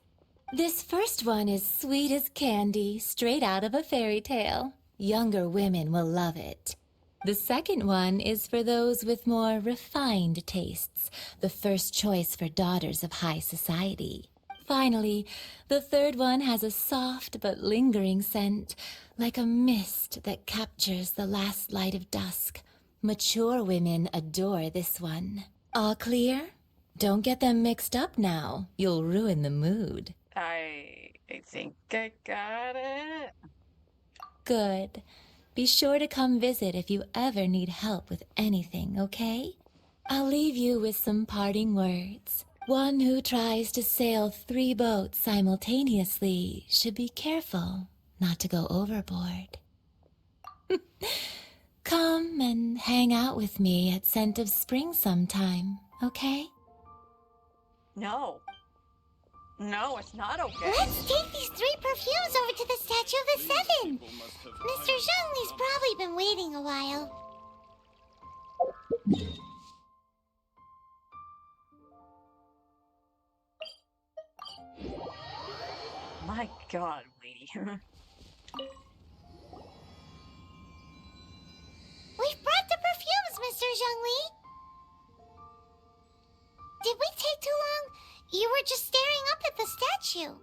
This first one is sweet as candy, straight out of a fairy tale. Younger women will love it. The second one is for those with more refined tastes, the first choice for daughters of high society. Finally, the third one has a soft but lingering scent, like a mist that captures the last light of dusk. Mature women adore this one. All clear? Don't get them mixed up now. You'll ruin the mood. I think I got it. Good. Be sure to come visit if you ever need help with anything, okay? I'll leave you with some parting words. One who tries to sail 3 boats simultaneously should be careful not to go overboard. Come and hang out with me at Scent of Spring sometime, okay? No. No, it's not okay. Let's take these 3 perfumes over to the Statue of the Seven. Mr. Zhongli's probably been waiting a while. My God, lady. We've brought the perfumes, Mr. Zhongli. Did we take too long? You were just staring up at the statue.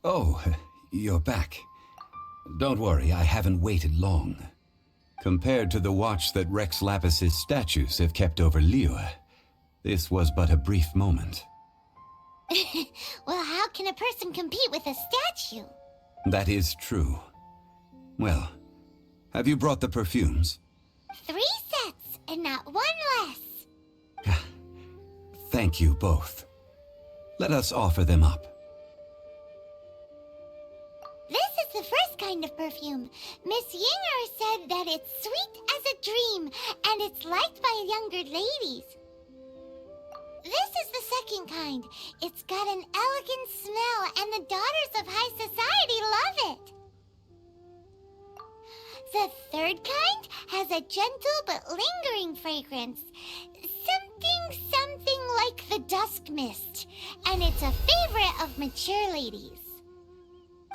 Oh, you're back. Don't worry, I haven't waited long. Compared to the watch that Rex Lapis's statues have kept over Liyue, this was but a brief moment. Well, how can a person compete with a statue? That is true. Well, have you brought the perfumes? 3 sets, and not 1 less. Thank you both. Let us offer them up. This is the first kind of perfume. Miss Yinger said that it's sweet as a dream, and it's liked by younger ladies. This is the second kind. It's got an elegant smell, and the daughters of high society love it. The third kind has a gentle but lingering fragrance. Something like the dusk mist, and it's a favorite of mature ladies.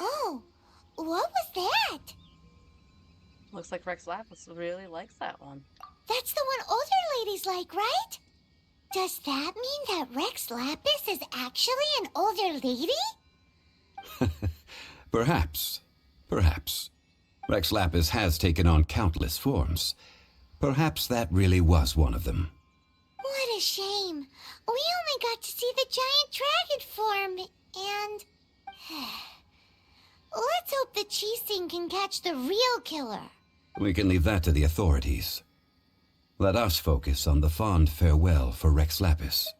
Oh, what was that? Looks like Rex Lapis really likes that one. That's the one older ladies like, right? Does that mean that Rex Lapis is actually an older lady? Perhaps. Perhaps. Rex Lapis has taken on countless forms. Perhaps that really was one of them. What a shame. We only got to see the giant dragon form, and... Let's hope the Chi-Sing can catch the real killer. We can leave that to the authorities. Let us focus on the fond farewell for Rex Lapis.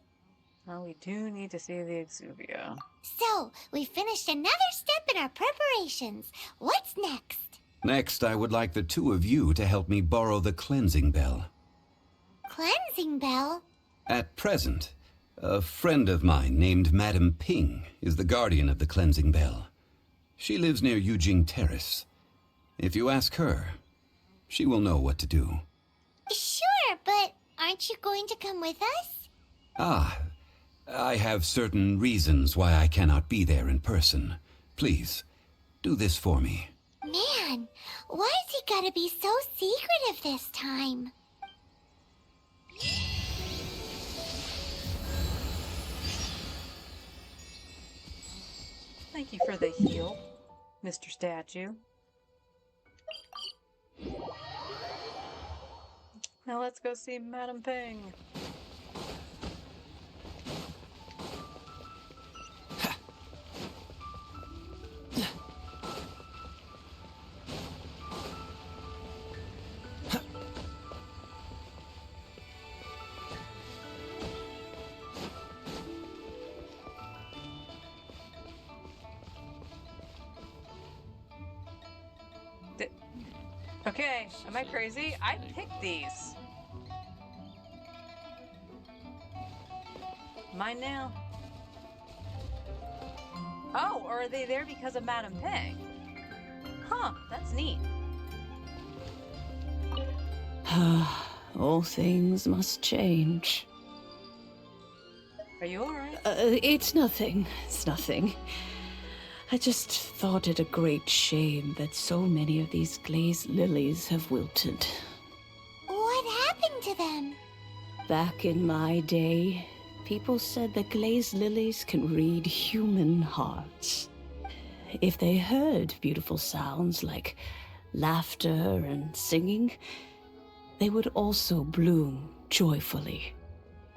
Well, we do need to see the Exuvia. So, we finished another step in our preparations. What's next? Next, I would like the 2 of you to help me borrow the cleansing bell. Cleansing bell? At present, a friend of mine named Madame Ping is the guardian of the cleansing bell. She lives near Yujing Terrace. If you ask her, she will know what to do. Sure, but aren't you going to come with us? Ah, I have certain reasons why I cannot be there in person. Please, Do this for me. Man, why's he gotta be so secretive this time? Thank you for the heal, Mr. Statue. Now let's go see Madam Ping. Okay, am I crazy? I picked these. Mine now. Oh, or are they there because of Madam Ping? Huh, that's neat. All things must change. Are you alright? It's nothing. It's nothing. I just thought it a great shame that so many of these glazed lilies have wilted. What happened to them? Back in my day, people said that glazed lilies can read human hearts. If they heard beautiful sounds like laughter and singing, they would also bloom joyfully.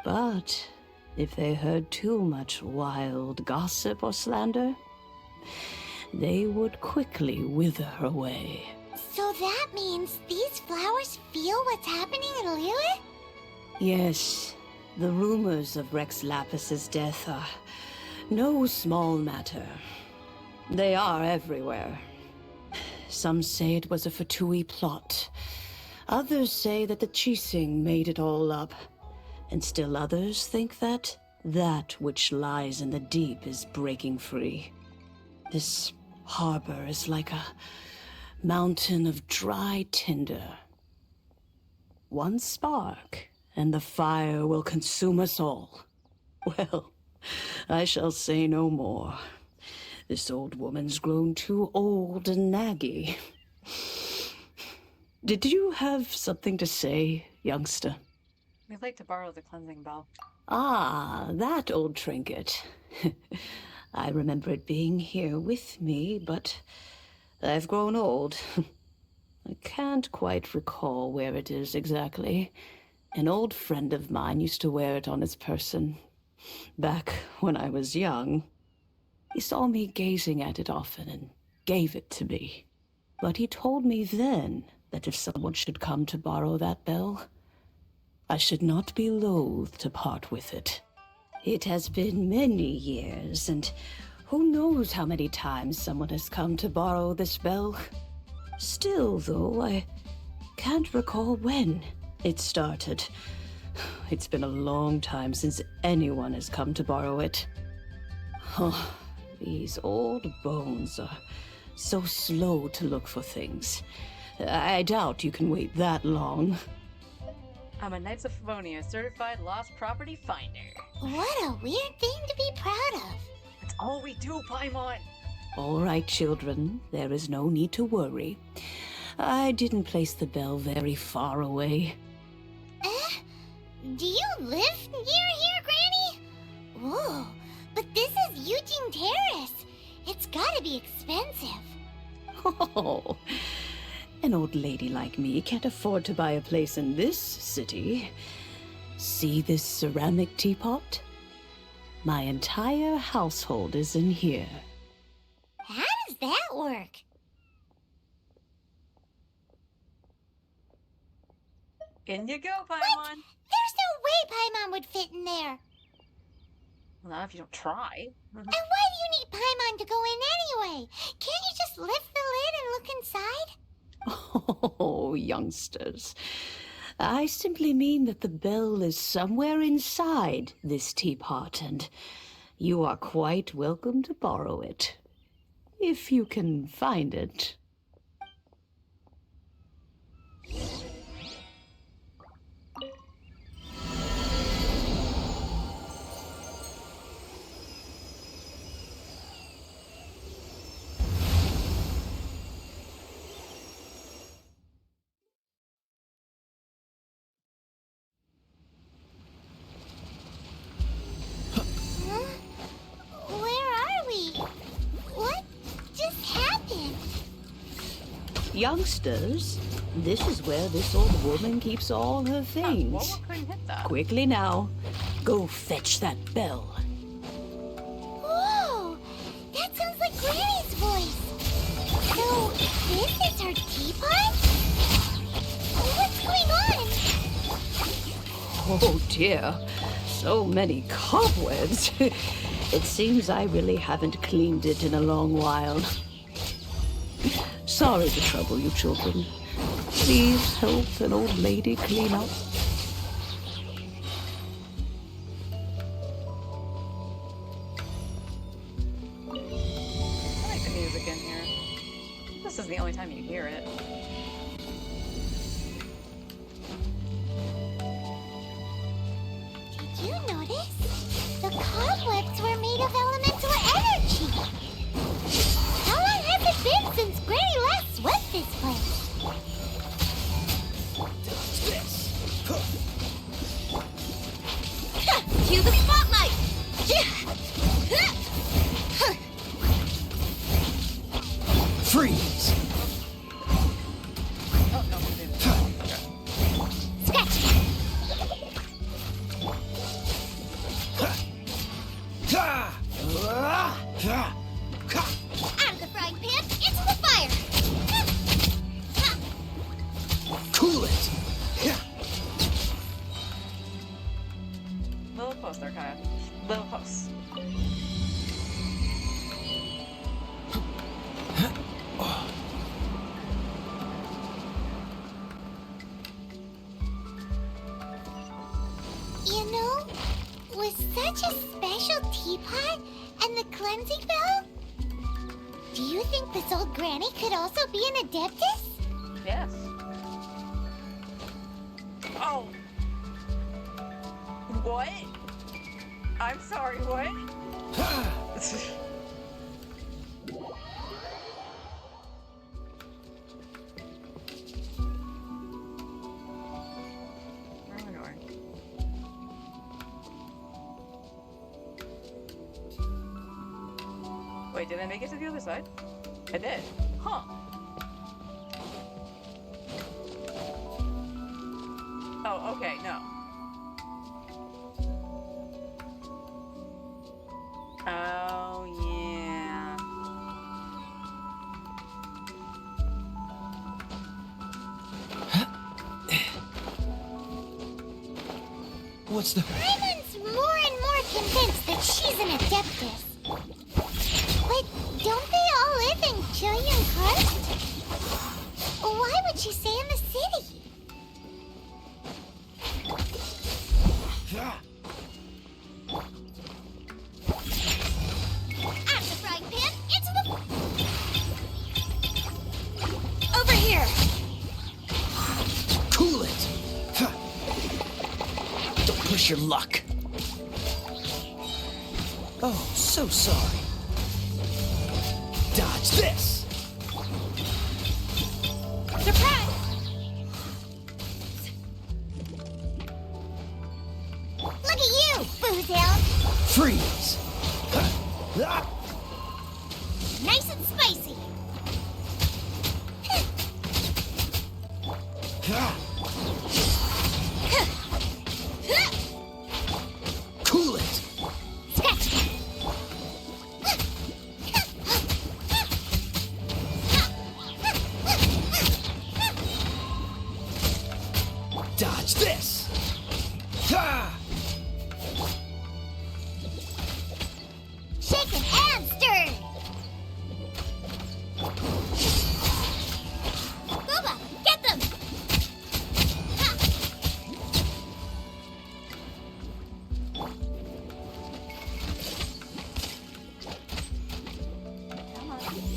But if they heard too much wild gossip or slander, they would quickly wither away. So that means these flowers feel what's happening in Liyue? Yes, the rumors of Rex Lapis's death are no small matter. They are everywhere. Some say it was a Fatui plot. Others say that the Chising made it all up. And still others think that which lies in the deep is breaking free. This harbor is like a mountain of dry tinder. One spark, and the fire will consume us all. Well, I shall say no more. This old woman's grown too old and naggy. Did you have something to say, youngster? We'd like to borrow the cleansing bell. Ah, that old trinket. I remember it being here with me, but I've grown old. I can't quite recall where it is exactly. An old friend of mine used to wear it on his person, back when I was young. He saw me gazing at it often and gave it to me. But he told me then that if someone should come to borrow that bell, I should not be loath to part with it. It has been many years, and who knows how many times someone has come to borrow this bell. Still, though, I can't recall when it started. It's been a long time since anyone has come to borrow it. Oh, these old bones are so slow to look for things. I doubt you can wait that long. I'm a Knights of Favonia certified lost property finder. What a weird thing to be proud of. That's all we do, Paimon. All right, children. There is no need to worry. I didn't place the bell very far away. Do you live near here, Granny? Whoa, but this is Eugene Terrace. It's gotta be expensive. Oh, an old lady like me can't afford to buy a place in this city. See this ceramic teapot? My entire household is in here. How does that work? In you go, Paimon. What? There's no way Paimon would fit in there. Well, not if you don't try. And why do you need Paimon to go in anyway? Can't you just lift the lid and look inside? Oh, youngsters. I simply mean that the bell is somewhere inside this teapot, and you are quite welcome to borrow it. If you can find it. Youngsters, this is where this old woman keeps all her things. Couldn't hit that. Quickly now, go fetch that bell. Whoa! That sounds like Granny's voice. So, this is her teapot? What's going on? Oh dear, so many cobwebs. It seems I really haven't cleaned it in a long while. Sorry to trouble you, children. Please help an old lady clean up. I like the music in here. This is the only time you hear it. Did you notice? The cobwebs were made of elemental energy. How long has it been since Granny last swept this place? Cue the spotlight! Freeze! Scratch! Out of the frying pan, into the fire! Cool it! Little close there, Kaya. Little close. You know, with such a special teapot and the cleansing bell, do you think this old granny could also be an adeptus? Yes. Oh. What? I'm sorry, what? Where am I going? Wait, did I make it to the other side? I did. Huh. Oh, okay, no. Oh, yeah. What's the... Raymon's more and more convinced that she's an adeptus. But don't they all live in Julian Crust? Why would she stay in the city? Out of the frying pan, into the... Over here! Cool it! Don't push your luck. Oh, so sorry. Dodge this! Surprise! Look at you, Boozle! Freeze! Nice and spicy! Cool it! Scratch! Dodge this! Shaken and stirred! Booba, get them!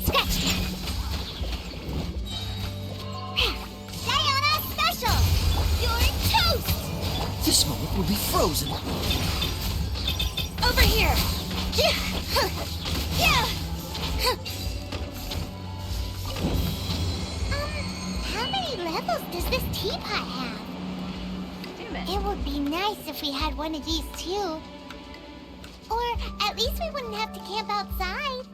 Scratch! Diana special! You're toast! This moment will be frozen. Over here! How many levels does this teapot have? It would be nice if we had one of these too. Or at least we wouldn't have to camp outside.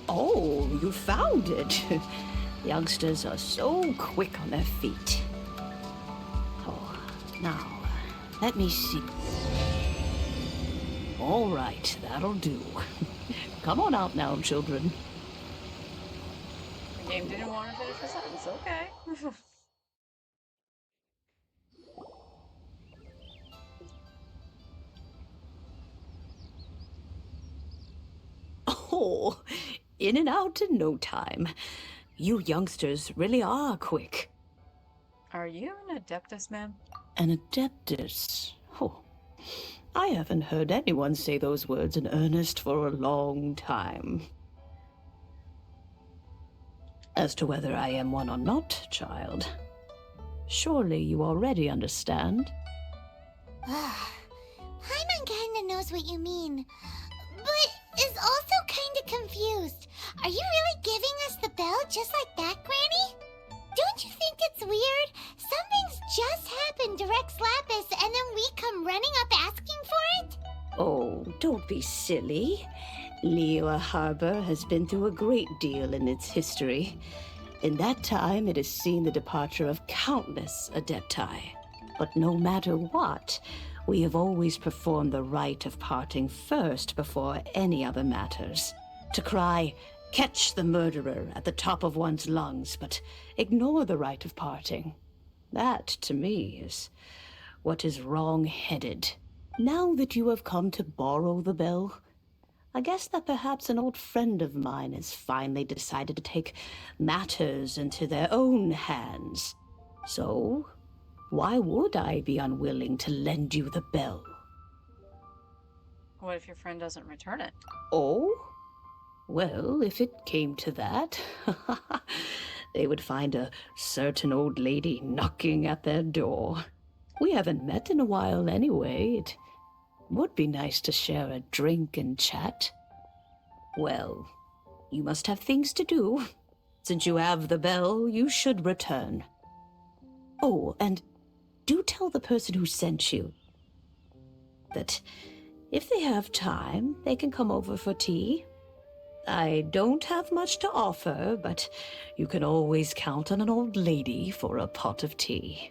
Oh, you found it. Youngsters are so quick on their feet. Oh, now, let me see. All right, that'll do. Come on out now, children. The game didn't want to finish the sentence. Okay. Oh, in and out in no time. You youngsters really are quick. Are you an Adeptus, ma'am? An Adeptus? Oh, I haven't heard anyone say those words in earnest for a long time. As to whether I am one or not, child, surely you already understand. Paimon kinda knows what you mean, but is also kinda confused. Are you really giving us the bell just like that, Granny? Don't you think it's weird? Something's just happened to Rex Lapis and then we come running up asking for it? Oh, don't be silly. Liyue Harbor has been through a great deal in its history. In that time, it has seen the departure of countless Adepti. But no matter what, we have always performed the rite of parting first before any other matters. To cry, "Catch the murderer," at the top of one's lungs, but ignore the rite of parting. That, to me, is what is wrong-headed. Now that you have come to borrow the bell, I guess that perhaps an old friend of mine has finally decided to take matters into their own hands. So, why would I be unwilling to lend you the bell? What if your friend doesn't return it? Oh? Well, if it came to that, they would find a certain old lady knocking at their door. We haven't met in a while anyway. It would be nice to share a drink and chat. Well, you must have things to do. Since you have the bell, you should return. Oh, and do tell the person who sent you that if they have time, they can come over for tea. I don't have much to offer, but you can always count on an old lady for a pot of tea.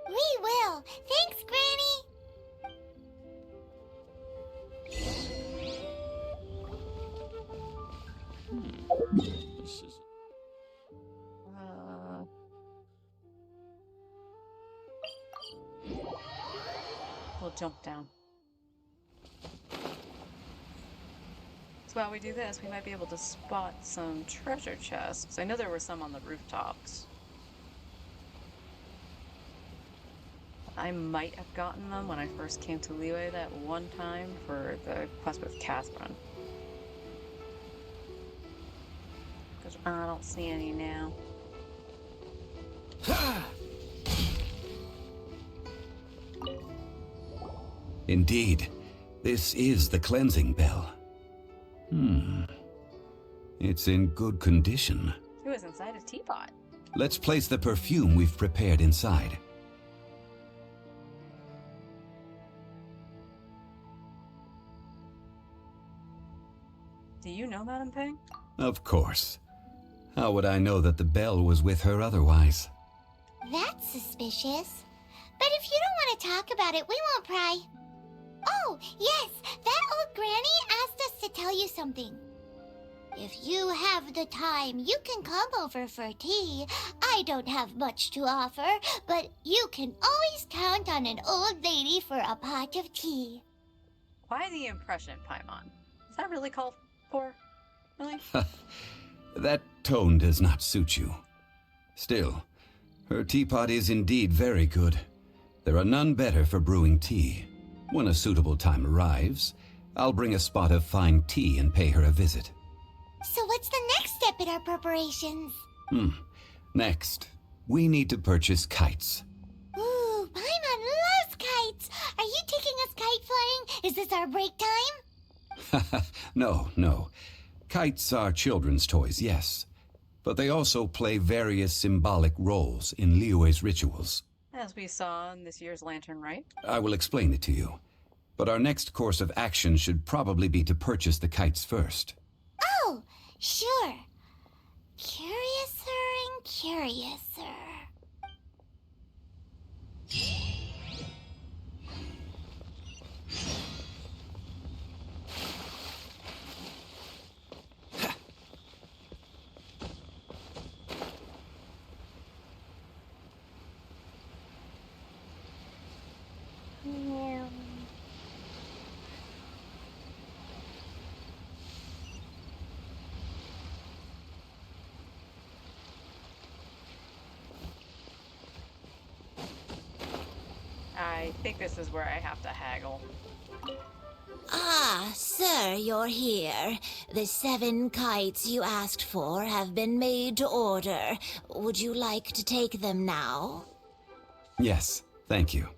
We will. Thanks, Granny. This is... We'll jump down. So while we do this, we might be able to spot some treasure chests. I know there were some on the rooftops. I might have gotten them when I first came to Liyue that one time for the quest with Catherine. Because I don't see any now. Indeed, this is the cleansing bell. It's in good condition. It was inside a teapot. Let's place the perfume we've prepared inside. Do you know Madame Ping? Of course. How would I know that the bell was with her otherwise? That's suspicious. But if you don't want to talk about it, we won't pry. Oh, yes, that old granny asked us to tell you something. If you have the time, you can come over for tea. I don't have much to offer, but you can always count on an old lady for a pot of tea. Why the impression, Paimon? Is that really called for? Really? That tone does not suit you. Still, her teapot is indeed very good. There are none better for brewing tea. When a suitable time arrives, I'll bring a spot of fine tea and pay her a visit. So what's the next step in our preparations? Next, we need to purchase kites. Ooh, Paimon loves kites! Are you taking us kite flying? Is this our break time? No. Kites are children's toys, yes. But they also play various symbolic roles in Liyue's rituals. As we saw in this year's Lantern Rite. I will explain it to you. But our next course of action should probably be to purchase the kites first. Oh, Sure. Curiouser and curiouser. I think this is where I have to haggle. Ah, sir, you're here. The 7 kites you asked for have been made to order. Would you like to take them now? Yes, thank you.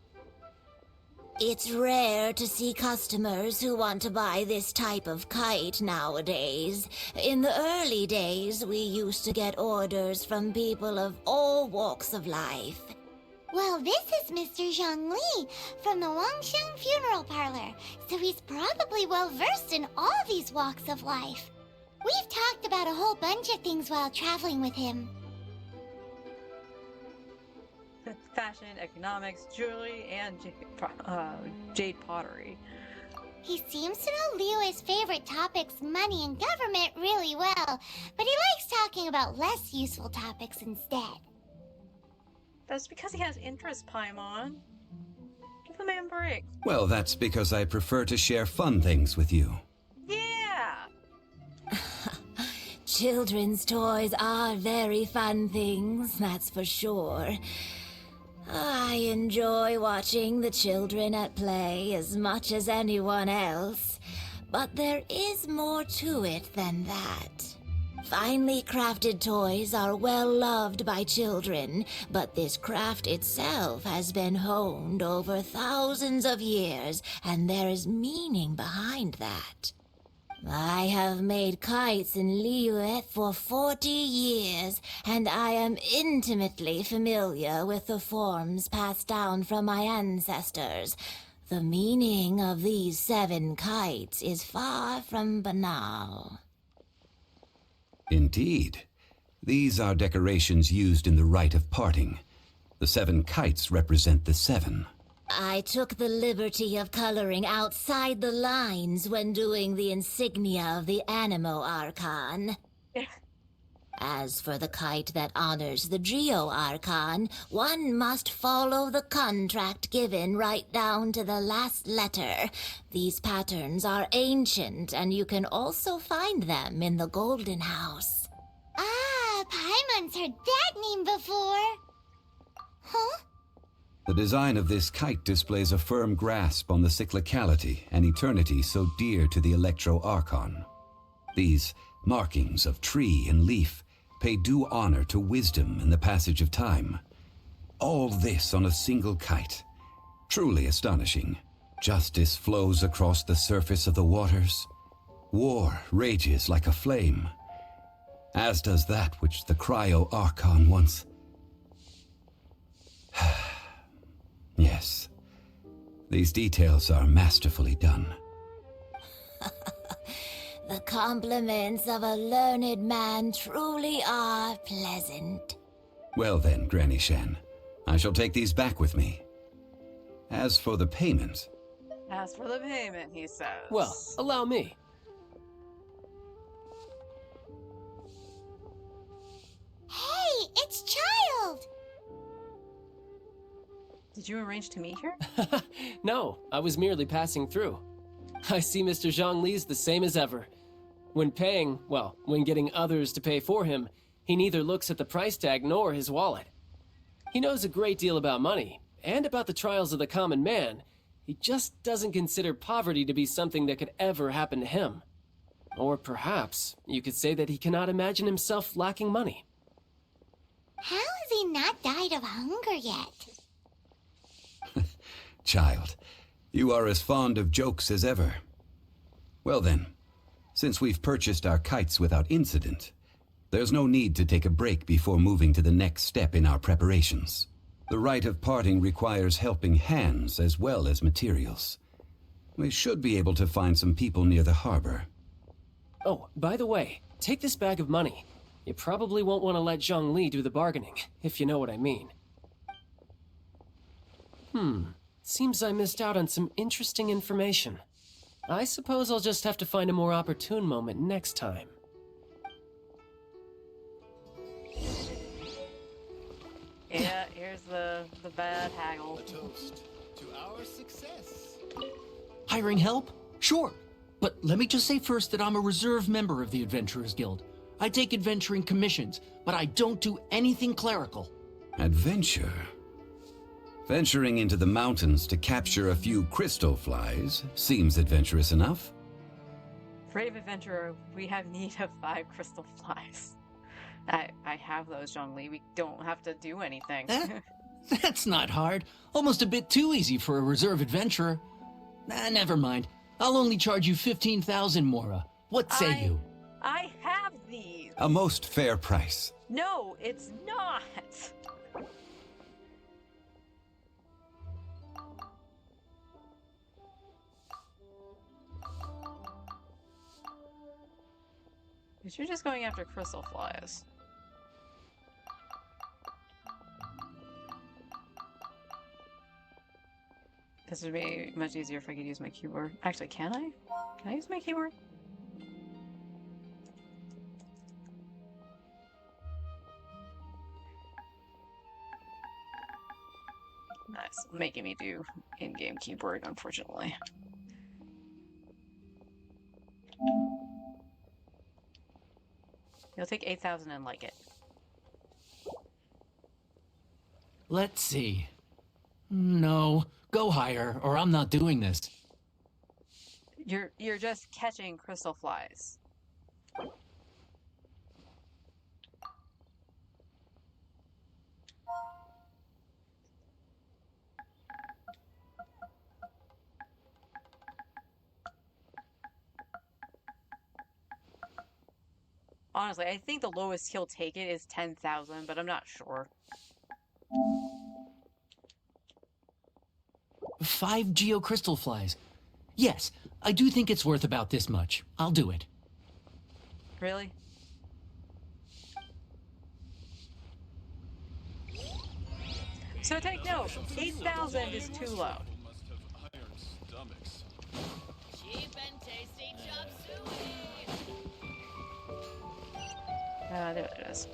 It's rare to see customers who want to buy this type of kite nowadays. In the early days, we used to get orders from people of all walks of life. Well, this is Mr. Zhongli from the Wangsheng Funeral Parlor, so he's probably well-versed in all these walks of life. We've talked about a whole bunch of things while traveling with him. Fashion, economics, jewelry, and jade pottery. He seems to know Liyue's favorite topics, money and government, really well, but he likes talking about less useful topics instead. That's because he has interest, Paimon. Give the man a break. Well, that's because I prefer to share fun things with you. Yeah! Children's toys are very fun things, that's for sure. I enjoy watching the children at play as much as anyone else, but there is more to it than that. Finely crafted toys are well loved by children, but this craft itself has been honed over thousands of years, and there is meaning behind that. I have made kites in Liyue for 40 years, and I am intimately familiar with the forms passed down from my ancestors. The meaning of these 7 kites is far from banal. Indeed. These are decorations used in the rite of parting. The 7 kites represent the 7. I took the liberty of coloring outside the lines when doing the insignia of the Animo Archon. As for the kite that honors the Geo Archon, one must follow the contract given right down to the last letter. These patterns are ancient, and you can also find them in the Golden House. Ah, Paimon's heard that name before. Huh? The design of this kite displays a firm grasp on the cyclicality and eternity so dear to the Electro Archon. These markings of tree and leaf pay due honor to wisdom and the passage of time. All this on a single kite. Truly astonishing. Justice flows across the surface of the waters. War rages like a flame. As does that which the Cryo Archon once... Yes. These details are masterfully done. The compliments of a learned man truly are pleasant. Well then, Granny Shen, I shall take these back with me. As for the payment... As for the payment, he says. Well, allow me. Hey, it's Child! Did you arrange to meet her? No, I was merely passing through. I see Mr. Zhongli's the same as ever. When paying, well, when getting others to pay for him, he neither looks at the price tag nor his wallet. He knows a great deal about money, and about the trials of the common man. He just doesn't consider poverty to be something that could ever happen to him. Or perhaps you could say that he cannot imagine himself lacking money. How has he not died of hunger yet? Child, you are as fond of jokes as ever. Well then, since we've purchased our kites without incident, there's no need to take a break before moving to the next step in our preparations. The rite of parting requires helping hands as well as materials. We should be able to find some people near the harbor. Oh, by the way, take this bag of money. You probably won't want to let Zhongli do the bargaining, if you know what I mean. Seems I missed out on some interesting information. I suppose I'll just have to find a more opportune moment next time. Yeah, here's the bad haggle. A toast to our success. Hiring help? Sure. But let me just say first that I'm a reserve member of the Adventurers Guild. I take adventuring commissions, but I don't do anything clerical. Adventure? Venturing into the mountains to capture a few crystal flies seems adventurous enough. Brave adventurer, we have need of 5 crystal flies. I have those, Zhongli. We don't have to do anything. That's not hard. Almost a bit too easy for a reserve adventurer. Never mind. I'll only charge you 15,000 Mora. What say you? I have these. A most fair price. No, it's not. Because you're just going after crystal flies. This would be much easier if I could use my keyboard. Actually, can I? Can I use my keyboard? Nice. Making me do in-game keyboard, unfortunately. You'll take 8,000 and like it. Let's see. No, go higher, or I'm not doing this. You're just catching crystal flies. Honestly, I think the lowest he'll take it is 10,000, but I'm not sure. 5 geocrystal flies. Yes, I do think it's worth about this much. I'll do it. Really? So take note, 8,000 is too low. Must have iron stomachs. Cheap and tasty chop suey. There it is.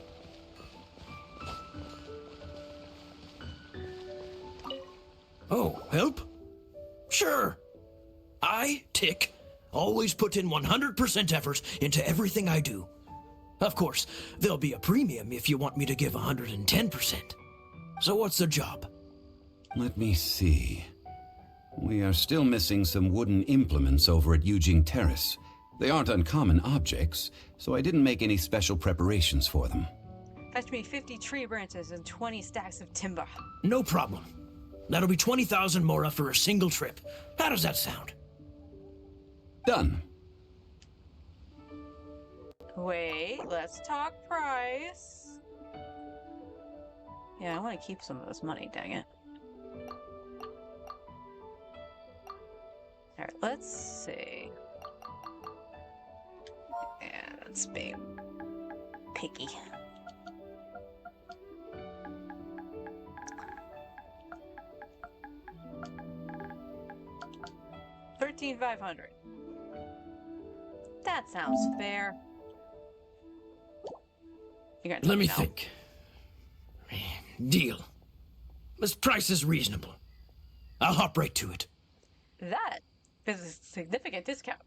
Oh, help? Sure. I, Tick, always put in 100% effort into everything I do. Of course, there'll be a premium if you want me to give 110%. So what's the job? Let me see. We are still missing some wooden implements over at Yujing Terrace. They aren't uncommon objects, so I didn't make any special preparations for them. Fetch me 50 tree branches and 20 stacks of timber. No problem. That'll be 20,000 Mora for a single trip. How does that sound? Done. Wait, let's talk price. Yeah, I want to keep some of this money, dang it. Alright, let's see. Yeah, let's be picky. $13,500. That sounds fair. Let me think. Deal. This price is reasonable. I'll hop right to it. That is a significant discount.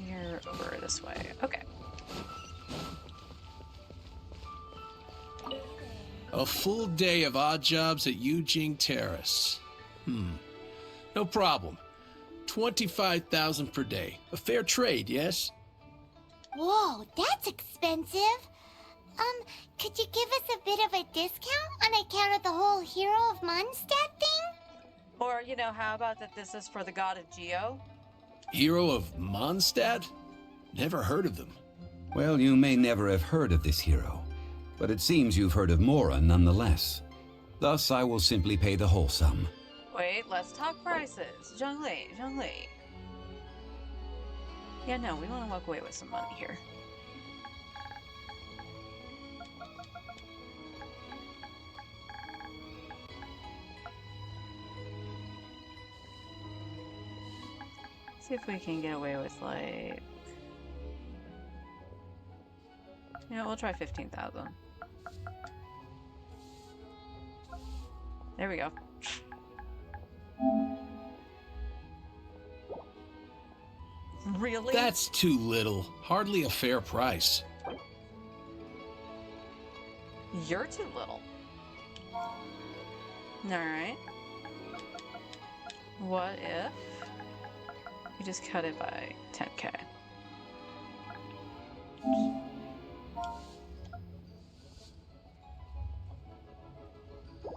You're over this way. Okay. A full day of odd jobs at Yujing Terrace. No problem. 25,000 per day. A fair trade, yes? Whoa, that's expensive. Could you give us a bit of a discount on account of the whole Hero of Mondstadt thing? Or, you know, how about that this is for the god of Geo? Hero of Mondstadt? Never heard of them. Well, you may never have heard of this hero, but it seems you've heard of Mora nonetheless. Thus, I will simply pay the whole sum. Wait, let's talk prices. Zhongli. Yeah, no, we want to walk away with some money here. See if we can get away with, like... Yeah, we'll try 15,000. There we go. Really? That's too little. Hardly a fair price. You're too little. Alright. What if we just cut it by 10k?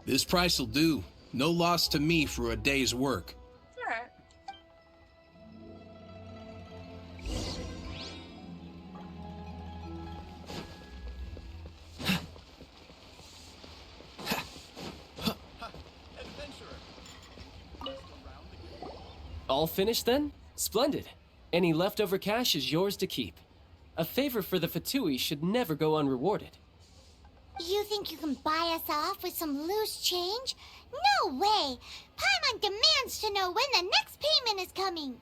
This price will do. No loss to me for a day's work. Alright. All finished then? Splendid. Any leftover cash is yours to keep. A favor for the Fatui should never go unrewarded. You think you can buy us off with some loose change? No way! Paimon demands to know when the next payment is coming!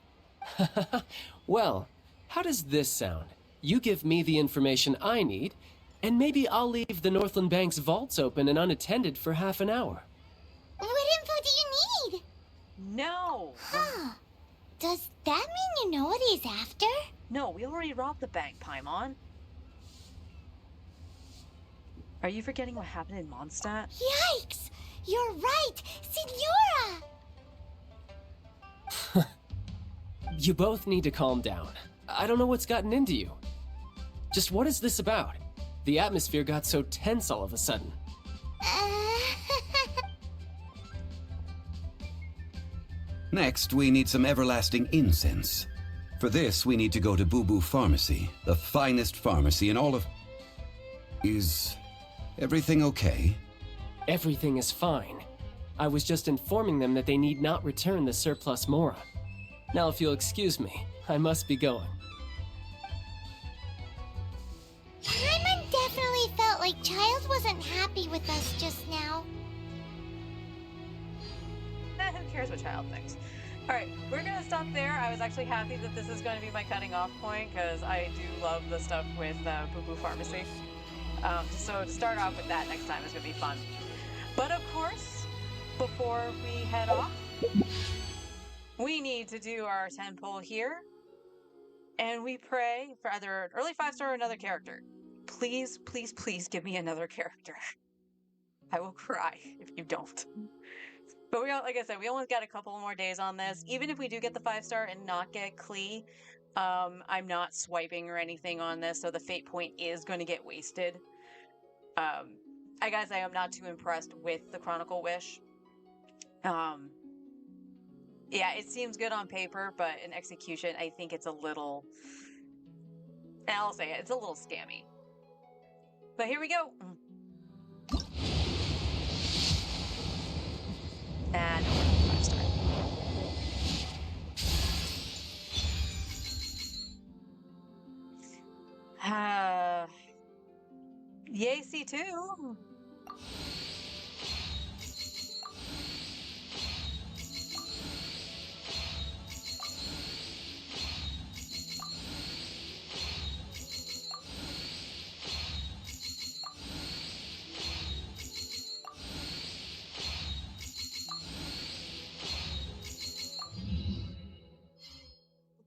Well, how does this sound? You give me the information I need, and maybe I'll leave the Northland Bank's vaults open and unattended for half an hour. What info do you need? No! Huh. Does that mean you know what he's after? No, we already robbed the bank, Paimon. Are you forgetting what happened in Mondstadt? Yikes! You're right! Signora! You both need to calm down. I don't know what's gotten into you. Just what is this about? The atmosphere got so tense all of a sudden. Next, we need some everlasting incense. For this, we need to go to Boo Boo Pharmacy, the finest pharmacy in all of... Is everything okay? Everything is fine. I was just informing them that they need not return the surplus Mora. Now, if you'll excuse me, I must be going. Paimon definitely felt like Child wasn't happy with us just now. Who cares what Child thinks? Alright, we're gonna stop there. I was actually happy that this is going to be my cutting off point, because I do love the stuff with Boo Boo Pharmacy. So to start off with that next time is going to be fun. But of course, before we head off, we need to do our 10 poll here. And we pray for either an early 5-star or another character. Please, please, please give me another character. I will cry if you don't. But like I said, we only got a couple more days on this. Even if we do get the 5-star and not get Klee, I'm not swiping or anything on this, so the fate point is going to get wasted. I gotta say, I'm not too impressed with the Chronicle Wish. Yeah, it seems good on paper, but in execution, I think it's a little... I'll say it, it's a little scammy. But here we go. And 5-star. Yay, C2.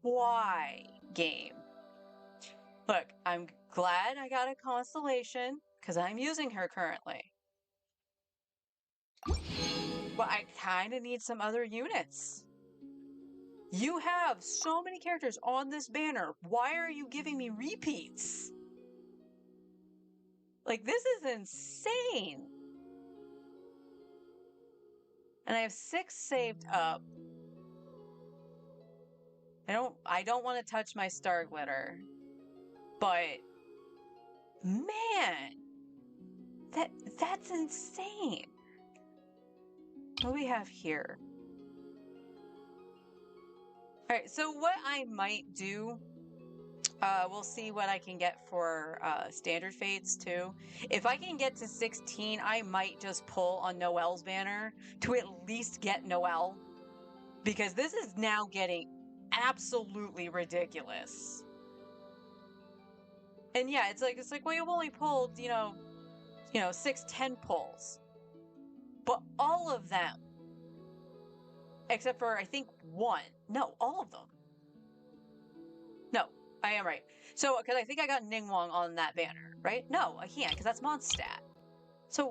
Why, game? Look, I'm glad I got a constellation, because I'm using her currently. But I kind of need some other units. You have so many characters on this banner. Why are you giving me repeats? Like, this is insane. And I have 6 saved up. I don't want to touch my Star Glitter. But man, that's insane. What do we have here? Alright, so what I might do, we'll see what I can get for standard fates too. If I can get to 16, I might just pull on Noelle's banner to at least get Noelle. Because this is now getting absolutely ridiculous. And yeah, it's like, well, you've only pulled, 6 10 pulls. But all of them, except for I think one. No, all of them. No, I am right. So, because I think I got Ningguang on that banner, right? No, I can't, because that's Mondstadt. So,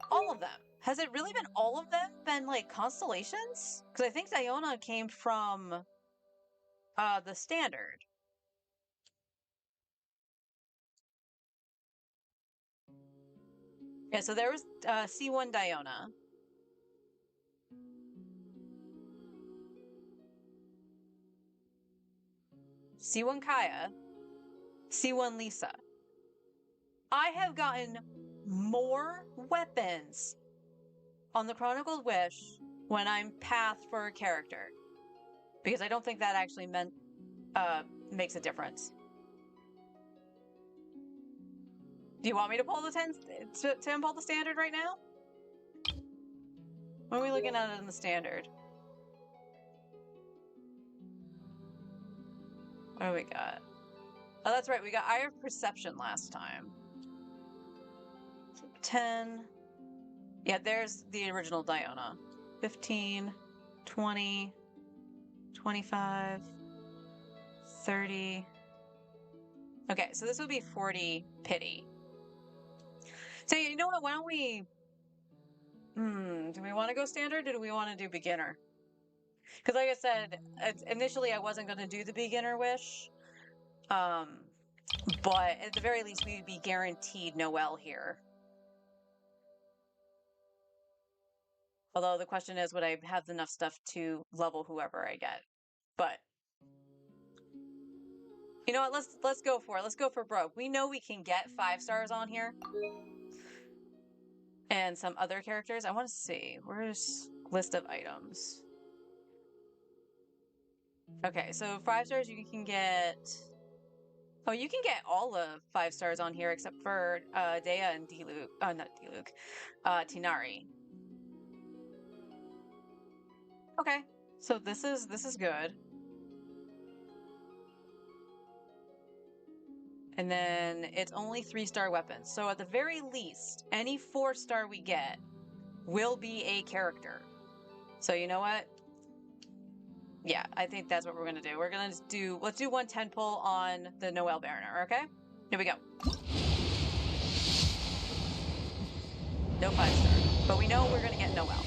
all of them. Has it really been all of them been, like, constellations? Because I think Diona came from the standard. Yeah, so there was C1 Diona. C1 Kaya. C1 Lisa. I have gotten more weapons on the Chronicled Wish when I'm pathed for a character. Because I don't think that actually makes a difference. Do you want me to pull the pull the standard right now? What are we looking at in the standard? What do we got? Oh, that's right. We got Eye of Perception last time. 10. Yeah, there's the original Diona. 15, 20, 25, 30. Okay, so this would be 40 pity. So you know what? Why don't we... do we want to go standard or do we want to do beginner? Because like I said, initially I wasn't going to do the beginner wish. But at the very least, we would be guaranteed Noelle here. Although the question is, would I have enough stuff to level whoever I get? But you know what? Let's go for it. Let's go for broke. We know we can get 5 stars on here, and some other characters. I want to see where's list of items. Okay, so 5 stars you can get. Oh, you can get all of 5 stars on here except for Dea and Diluc. Not Diluc. Tinari. Okay, so this is good. And then it's only 3-star weapons. So at the very least, any 4-star we get will be a character. So you know what? Yeah, I think that's what we're gonna do. Let's do 1 10 pull on the Noelle banner, okay? Here we go. No 5-star. But we know we're gonna get Noelle.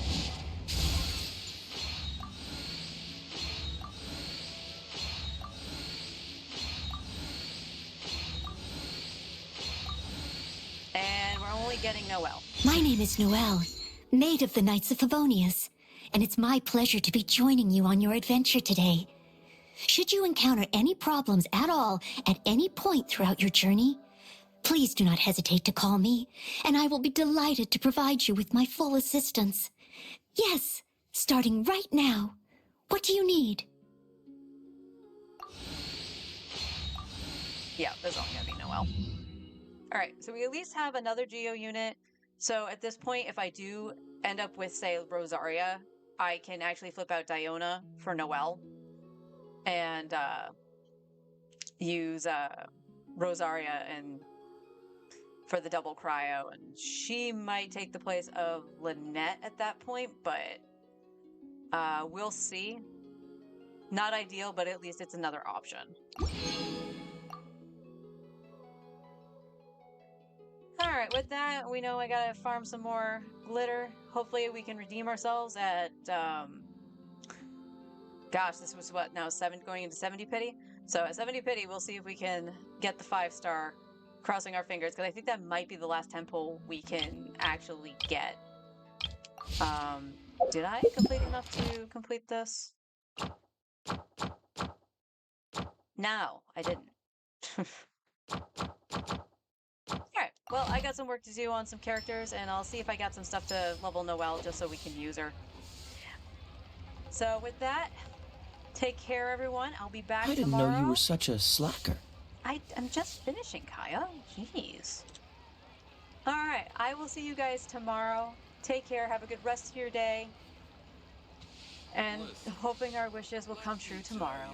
And we're only getting Noelle. My name is Noelle, maid of the Knights of Favonius, and it's my pleasure to be joining you on your adventure today. Should you encounter any problems at all at any point throughout your journey, please do not hesitate to call me, and I will be delighted to provide you with my full assistance. Yes, starting right now. What do you need? Yeah, there's only gonna be Noelle. Alright, so we at least have another Geo unit. So at this point, if I do end up with, say, Rosaria, I can actually flip out Diona for Noelle. And use Rosaria and for the double cryo. And she might take the place of Lynette at that point, but we'll see. Not ideal, but at least it's another option. Alright, with that, we know I gotta farm some more glitter. Hopefully we can redeem ourselves at, gosh, this was what, now going into 70 pity? So at 70 pity, we'll see if we can get the 5-star, crossing our fingers, because I think that might be the last temple we can actually get. Did I complete enough to complete this? No, I didn't. Alright, well, I got some work to do on some characters, and I'll see if I got some stuff to level Noelle just so we can use her. So with that, take care, everyone. I'll be back I didn't tomorrow. know you were such a slacker. I'm just finishing, Kaya. Jeez. All right, I will see you guys tomorrow. Take care. Have a good rest of your day. And hoping our wishes will come true tomorrow.